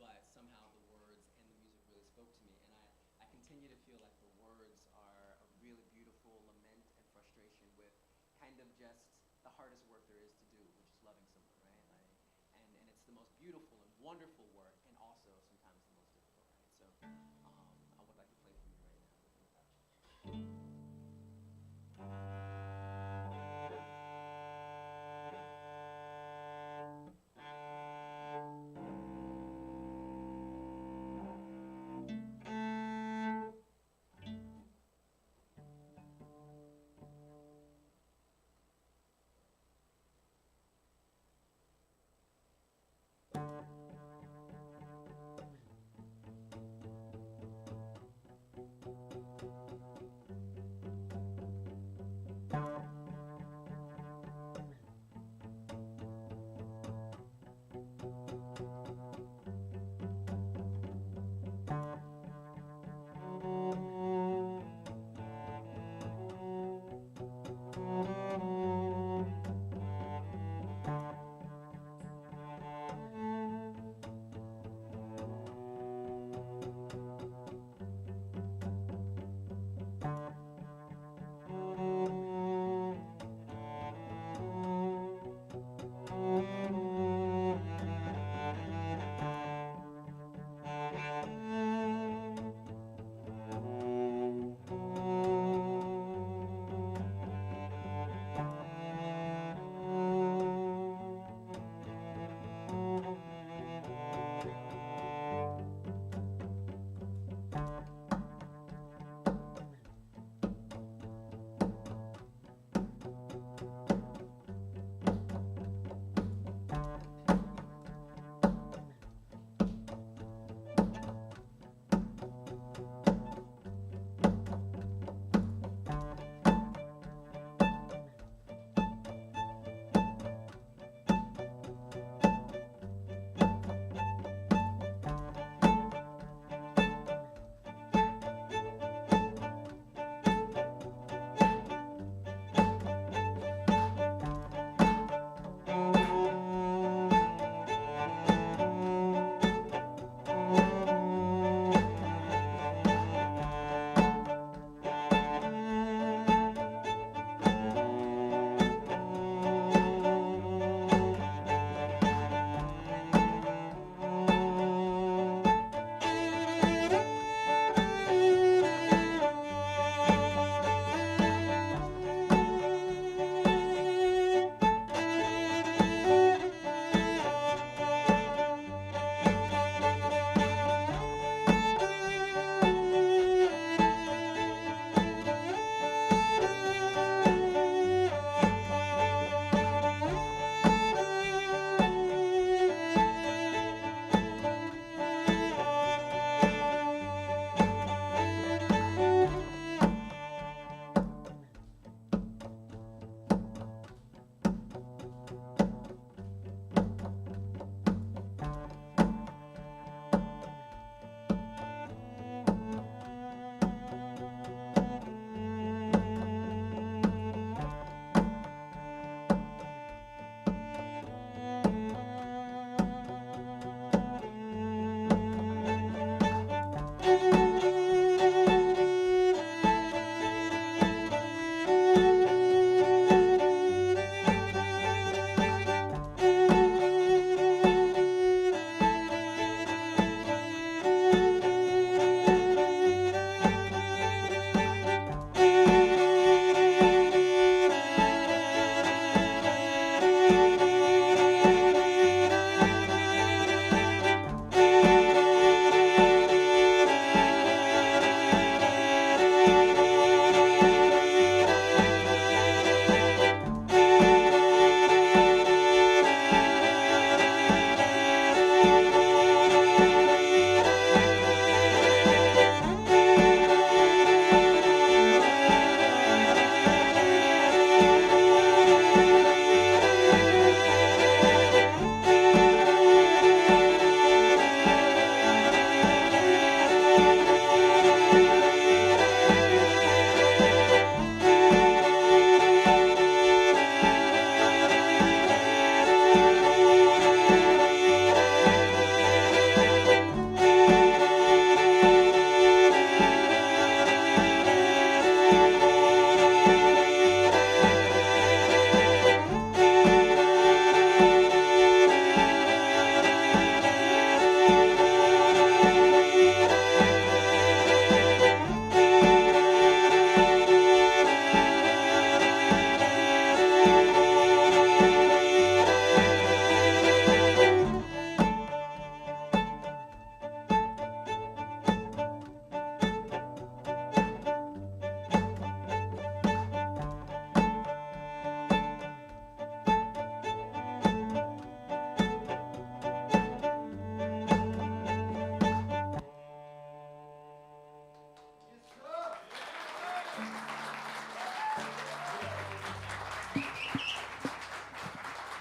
But somehow the words and the music really spoke to me, and I continue to feel like the words are a really beautiful lament and frustration with kind of just the hardest work there is to do, which is loving someone, right? Like, and it's the most beautiful and wonderful work, and also sometimes the most difficult, right? So I would like to play for you right now, With or Without You.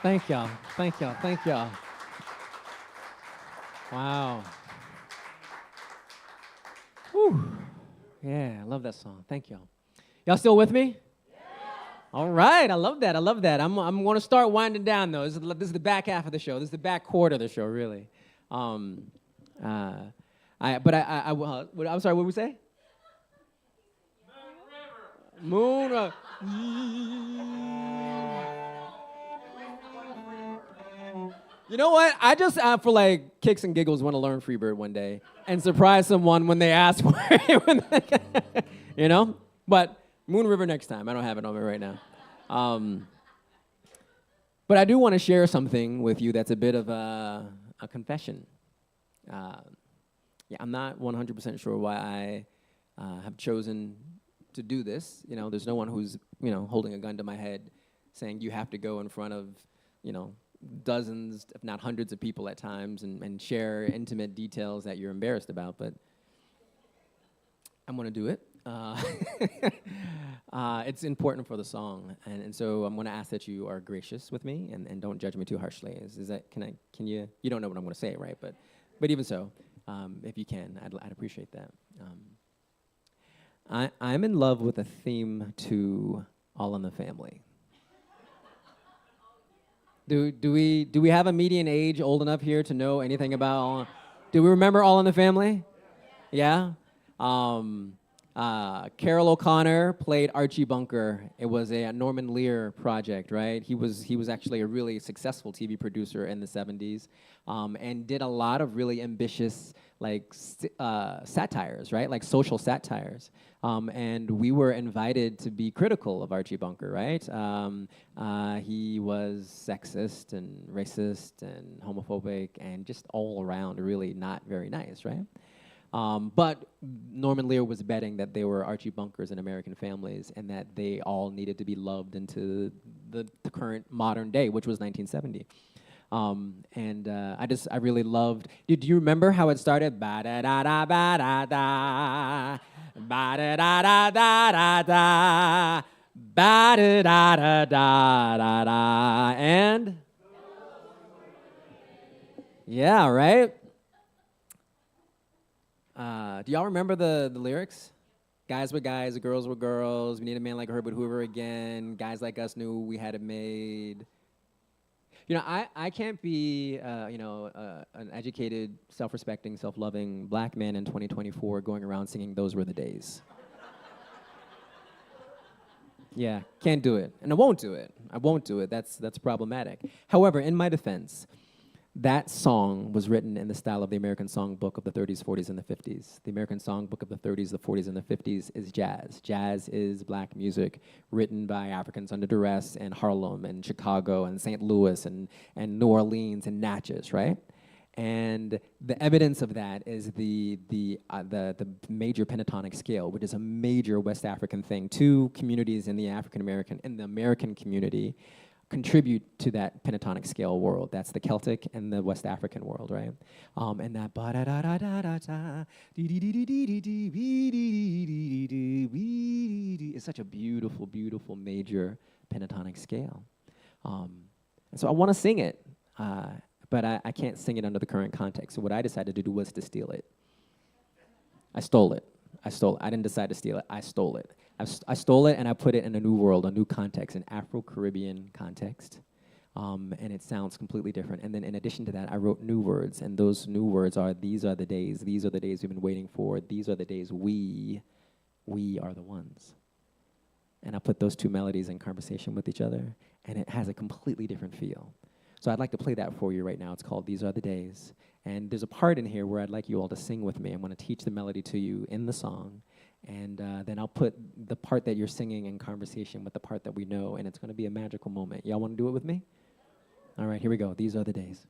Thank y'all. Thank y'all. Thank y'all. Wow. Whew. Yeah, I love that song. Thank y'all. Y'all still with me? All right, I love that. I love that. I'm going to start winding down though. This is the back half of the show. This is the back quarter of the show, really. I'm sorry. What did we say? Moon. You know what? I just, for like kicks and giggles, want to learn Freebird one day and surprise someone when they ask for it. You know? But Moon River next time. I don't have it on me right now. But I do want to share something with you that's a bit of a confession. Yeah, I'm not 100% sure why I have chosen to do this. You know, there's no one who's, holding a gun to my head saying you have to go in front of, dozens, if not hundreds of people at times and share intimate details that you're embarrassed about, but I'm going to do it. It's important for the song, and so I'm going to ask that you are gracious with me and don't judge me too harshly. Is that, can you don't know what I'm going to say, right? But even so, if you can, I'd appreciate that. I'm in love with a theme to All in the Family. Do we have a median age old enough here to know anything about All? Do we remember All in the Family? Yeah. Carol O'Connor played Archie Bunker. It was a Norman Lear project, right? He was actually a really successful TV producer in the 70s, and did a lot of really ambitious satires, right? Like social satires. And we were invited to be critical of Archie Bunker, right? He was sexist and racist and homophobic and just all around really not very nice, right? But Norman Lear was betting that there were Archie Bunkers in American families and that they all needed to be loved into the current modern day, which was 1970. I really loved. Do you remember how it started? Ba da da da ba da da, ba da da da da da da, ba da da da da da da, and yeah, right. Do y'all remember the lyrics? Guys were guys, girls were girls. We need a man like Herbert Hoover again. Guys like us knew we had it made. I can't be, an educated, self-respecting, self-loving black man in 2024 going around singing "Those Were the Days." Yeah, can't do it, and I won't do it. I won't do it. That's problematic. However, in my defense, that song was written in the style of the American Songbook of the 30s, 40s, and the 50s. The American Songbook of the 30s, the 40s, and the 50s is jazz. Jazz is black music written by Africans under duress in Harlem and Chicago and St. Louis and New Orleans and Natchez, right? And the evidence of that is the major pentatonic scale, which is a major West African thing. Two communities in the American community contribute to that pentatonic scale world. That's the Celtic and the West African world, right? And that ba da da da da da da dee dee dee dee dee dee dee dee dee is such a beautiful, beautiful major pentatonic scale. And so I want to sing it, but I can't sing it under the current context. So what I decided to do was to steal it. I stole it. I didn't decide to steal it. I stole it. I stole it and I put it in a new world, a new context, an Afro-Caribbean context. And it sounds completely different. And then in addition to that, I wrote new words. And those new words are, these are the days we've been waiting for. These are the days we are the ones. And I put those two melodies in conversation with each other. And it has a completely different feel. So I'd like to play that for you right now. It's called These Are the Days. And there's a part in here where I'd like you all to sing with me. I'm going to teach the melody to you in the song. And then I'll put the part that you're singing in conversation with the part that we know. And it's going to be a magical moment. Y'all want to do it with me? All right, here we go. These are the days.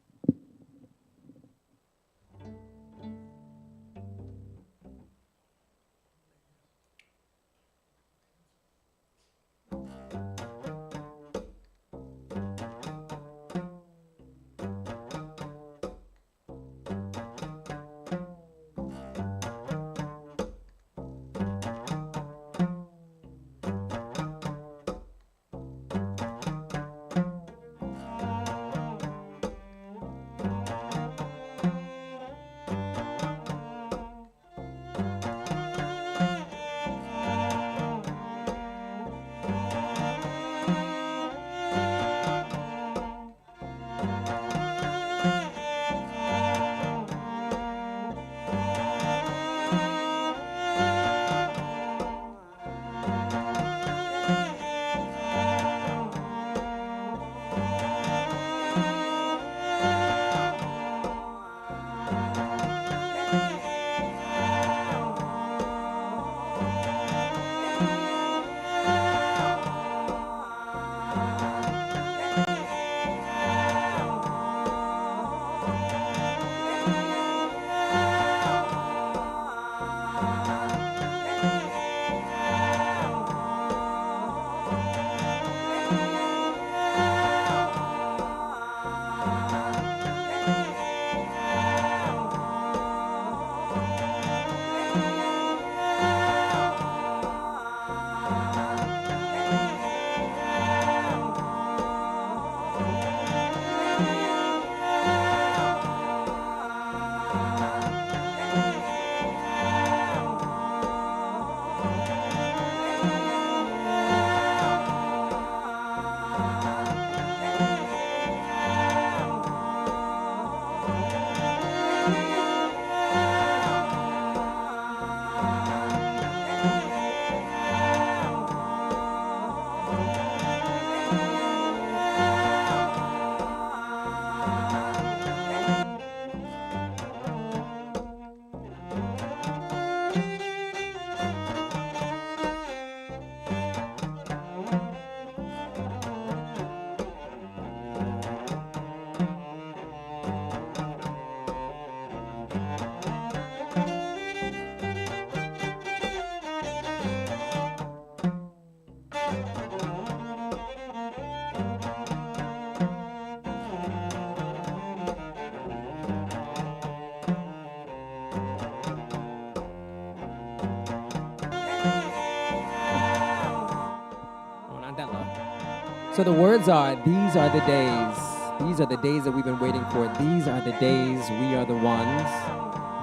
So the words are, these are the days. These are the days that we've been waiting for. These are the days, we are the ones.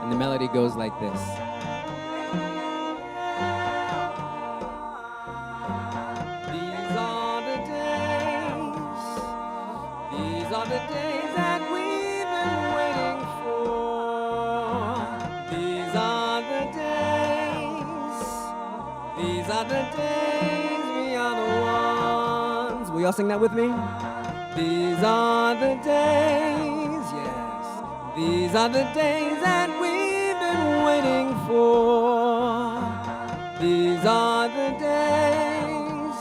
And the melody goes like this. These are the days. These are the days that we've been waiting for. These are the days. These are the days, we are the ones. Will y'all sing that with me? These are the days, yes. These are the days that we've been waiting for. These are the days.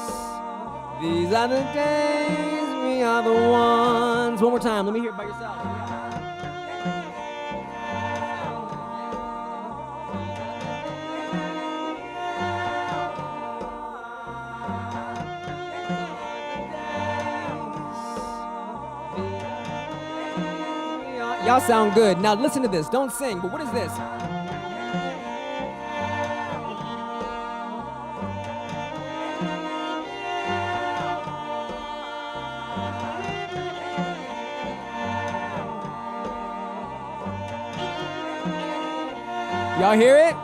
These are the days, we are the ones. One more time, let me hear it by yourself. Y'all sound good. Now listen to this. Don't sing, but what is this? Y'all hear it?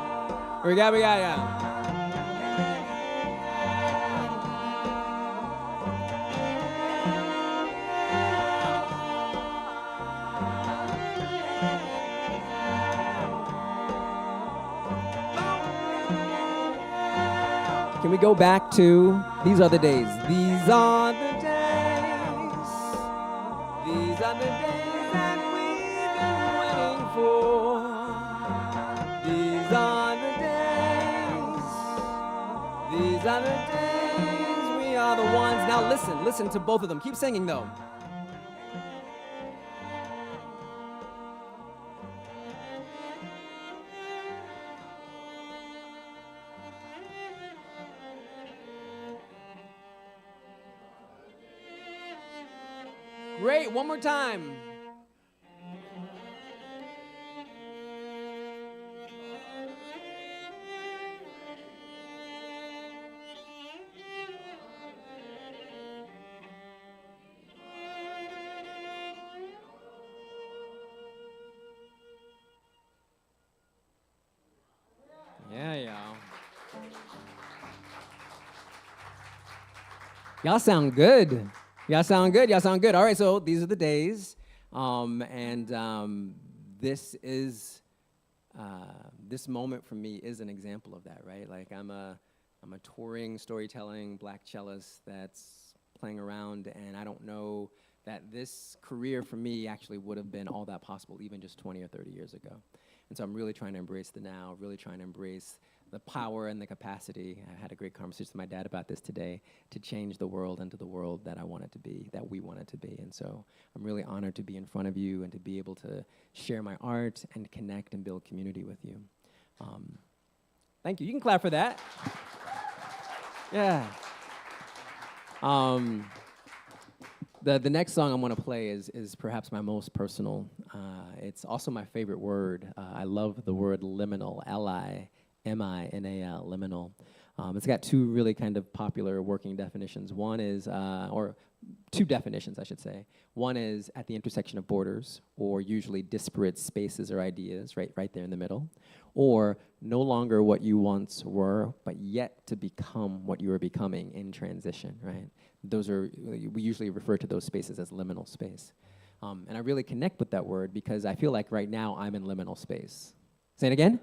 We got, yeah. Can we go back to, these are the days. These are the days. These are the days that we've been waiting for. These are the days. These are the days, we are the ones. Now listen to both of them. Keep singing though. Great, one more time. Yeah, y'all. Y'all sound good. Y'all sound good. Y'all sound good. All right, so these are the days, this is this moment for me is an example of that, right? Like I'm a touring, storytelling black cellist that's playing around, and I don't know that this career for me actually would have been all that possible even just 20 or 30 years ago. And so I'm really trying to embrace the now, really trying to embrace the power and the capacity. I had a great conversation with my dad about this today, to change the world into the world that I want it to be, that we want it to be. And so I'm really honored to be in front of you and to be able to share my art and connect and build community with you. Thank you. You can clap for that. Yeah. The next song I'm going to play is perhaps my most personal. It's also my favorite word. I love the word liminal, L-I-M-I-N-A-L, liminal. It's got two really kind of popular working definitions. One is, or two definitions, I should say. One is at the intersection of borders, or usually disparate spaces or ideas, right there in the middle. Or no longer what you once were, but yet to become what you are becoming in transition, right? Those are, we usually refer to those spaces as liminal space. And I really connect with that word because I feel like right now I'm in liminal space. Say it again?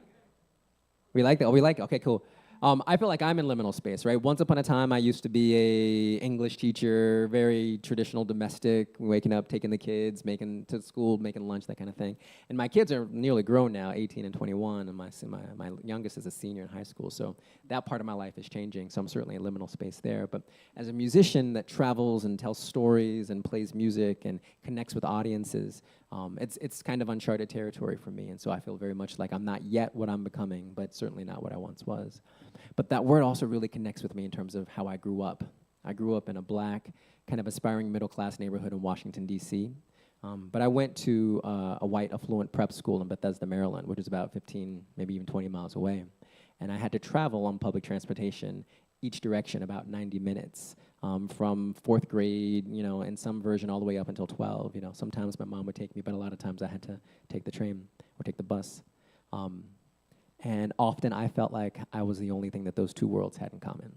We like that? Oh, we like it? Okay, cool. I feel like I'm in liminal space, right? Once upon a time, I used to be a English teacher, very traditional domestic, waking up, taking the kids, making to school, making lunch, that kind of thing. And my kids are nearly grown now, 18 and 21, and my youngest is a senior in high school. So that part of my life is changing, so I'm certainly in liminal space there. But as a musician that travels and tells stories and plays music and connects with audiences, it's kind of uncharted territory for me. And so I feel very much like I'm not yet what I'm becoming, but certainly not what I once was. But that word also really connects with me in terms of how I grew up. I grew up in a black, kind of aspiring middle-class neighborhood in Washington, D.C. But I went to a white affluent prep school in Bethesda, Maryland, which is about 15, maybe even 20 miles away. And I had to travel on public transportation each direction about 90 minutes, from 4th grade, you know, in some version all the way up until 12. You know, sometimes my mom would take me, but a lot of times I had to take the train or take the bus. And often I felt like I was the only thing that those two worlds had in common.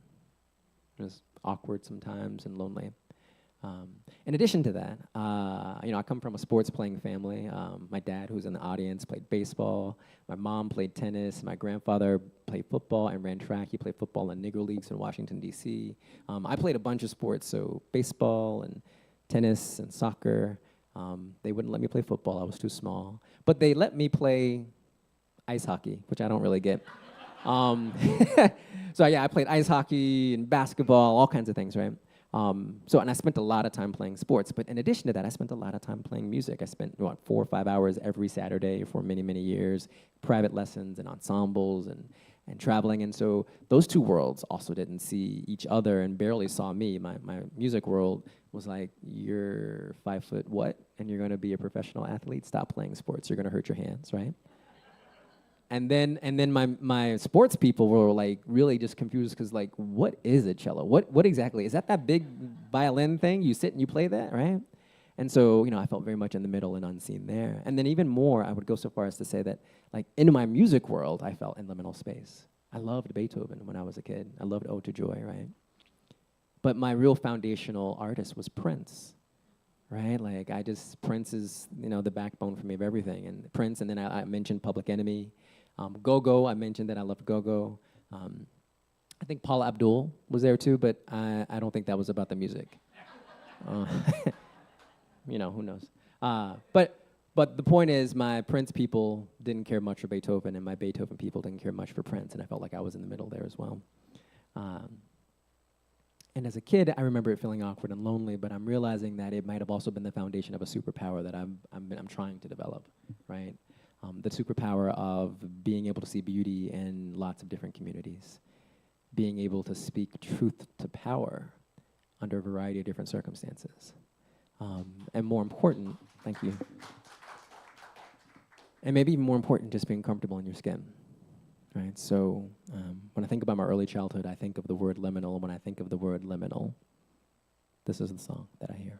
It was awkward sometimes and lonely. In addition to that, you know, I come from a sports-playing family. My dad, who's in the audience, played baseball. My mom played tennis. My grandfather played football and ran track. He played football in Negro Leagues in Washington, D.C. I played a bunch of sports, so baseball and tennis and soccer. They wouldn't let me play football. I was too small. But they let me play ice hockey, which I don't really get. So yeah, I played ice hockey and basketball, all kinds of things, right? And I spent a lot of time playing sports, but in addition to that, I spent a lot of time playing music. I spent, 4 or 5 hours every Saturday for many, many years, private lessons and ensembles and traveling. And so those two worlds also didn't see each other and barely saw me. My music world was like, you're 5 foot what? And you're gonna be a professional athlete? Stop playing sports, you're gonna hurt your hands, right? And then my sports people were like really just confused because like, what is a cello? What exactly? Is that big violin thing? You sit and you play that, right? And so, I felt very much in the middle and unseen there. And then even more, I would go so far as to say that like in my music world, I felt in liminal space. I loved Beethoven when I was a kid. I loved Ode to Joy, right? But my real foundational artist was Prince, right? Like Prince is, the backbone for me of everything. And Prince, and then I mentioned Public Enemy. Go-Go, I mentioned that I loved Go-Go. I think Paula Abdul was there too, but I don't think that was about the music. Who knows? But the point is, my Prince people didn't care much for Beethoven, and my Beethoven people didn't care much for Prince, and I felt like I was in the middle there as well. And as a kid, I remember it feeling awkward and lonely, but I'm realizing that it might have also been the foundation of a superpower that I'm trying to develop, right? The superpower of being able to see beauty in lots of different communities, being able to speak truth to power under a variety of different circumstances. And more important, thank you. And maybe even more important, just being comfortable in your skin, right? So when I think about my early childhood, I think of the word liminal. When I think of the word liminal, this is the song that I hear.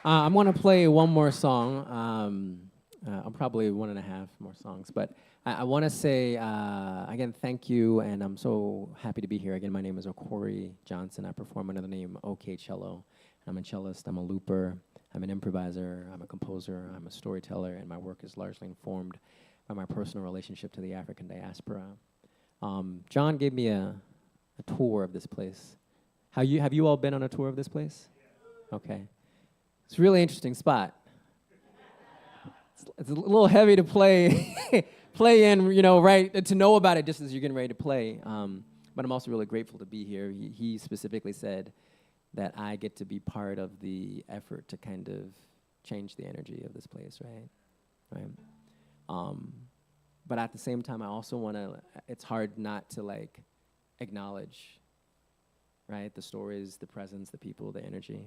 I'm going to play one more song. I'm probably 1.5 more songs, but I want to say again, thank you, and I'm so happy to be here. Again, my name is Okorie Johnson. I perform under the name OkCello. I'm a cellist. I'm a looper. I'm an improviser. I'm a composer. I'm a storyteller, and my work is largely informed by my personal relationship to the African diaspora. John gave me a tour of this place. Have you all been on a tour of this place? Okay. It's a really interesting spot. It's a little heavy to play play in, right, to know about it just as you're getting ready to play. But I'm also really grateful to be here. He specifically said that I get to be part of the effort to kind of change the energy of this place, right? But at the same time, I also want to, it's hard not to acknowledge, right, the stories, the presence, the people, the energy.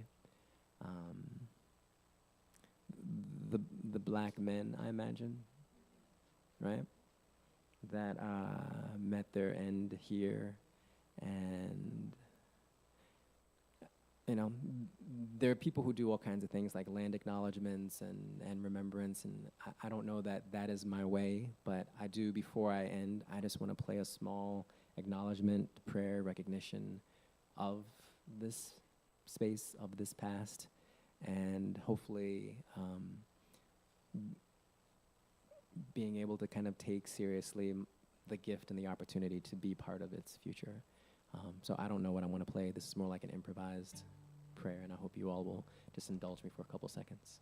The black men, I imagine, right, that met their end here, and there are people who do all kinds of things like land acknowledgements and remembrance, and I don't know that that is my way, but I do, before I end, I just want to play a small acknowledgement, prayer, recognition of this space, of this past, and hopefully being able to kind of take seriously the gift and the opportunity to be part of its future. So I don't know what I want to play. This is more like an improvised prayer, and I hope you all will just indulge me for a couple seconds.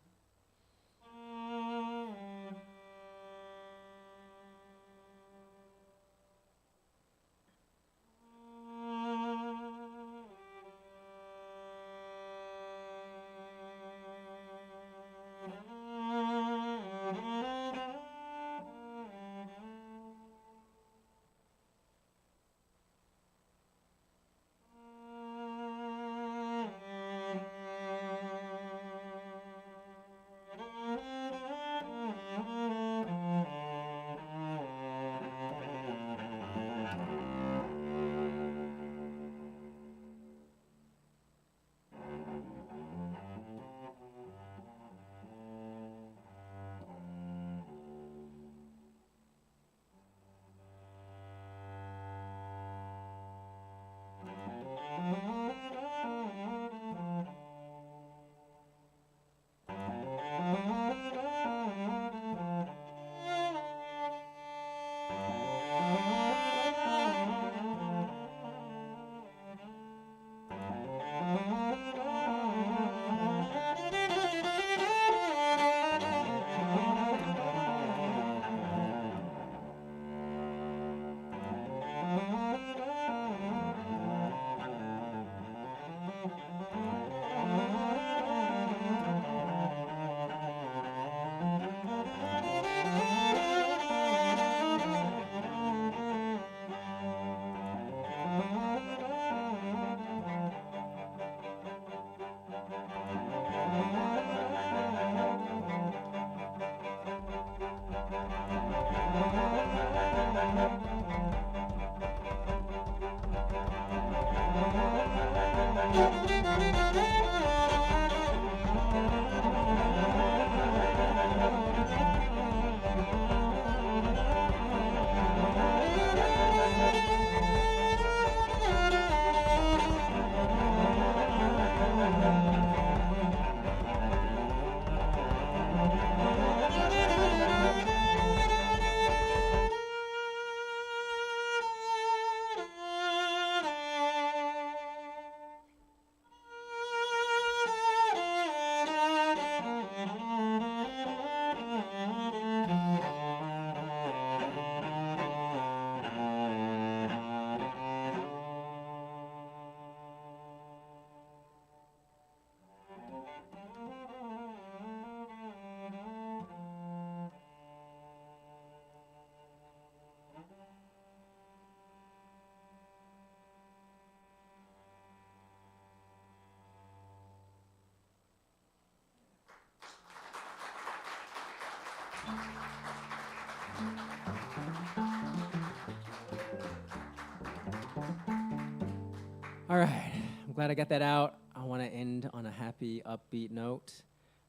All right, I'm glad I got that out. I want to end on a happy, upbeat note.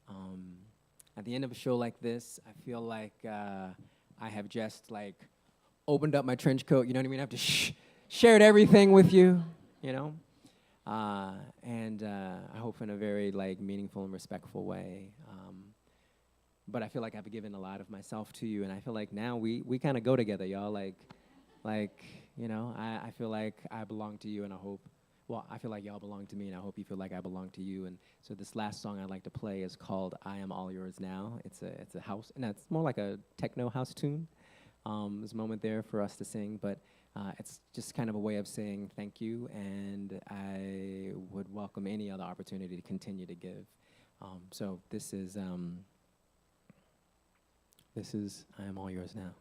At the end of a show like this, I feel like I have just like opened up my trench coat, you know what I mean? I have to shared everything with you, you know? And I hope in a very like meaningful and respectful way. But I feel like I've given a lot of myself to you, and I feel like now we kind of go together, y'all. Like, you know, I feel like I belong to you, and I hope, well, I feel like y'all belong to me, and I hope you feel like I belong to you. And so this last song I'd like to play is called "I Am All Yours Now." It's a house, and it's more like a techno house tune. There's a moment there for us to sing, but it's just kind of a way of saying thank you, and I would welcome any other opportunity to continue to give. So this is "I Am All Yours Now."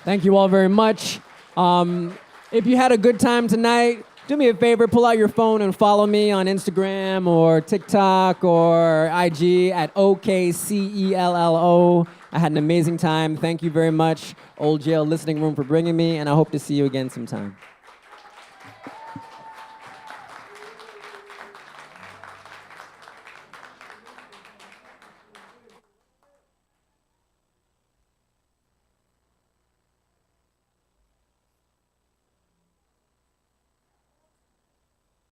Thank you all very much. If you had a good time tonight, do me a favor, pull out your phone and follow me on Instagram or TikTok or IG at OkCello. I had an amazing time. Thank you very much, Old Jail Listening Room, for bringing me, and I hope to see you again sometime.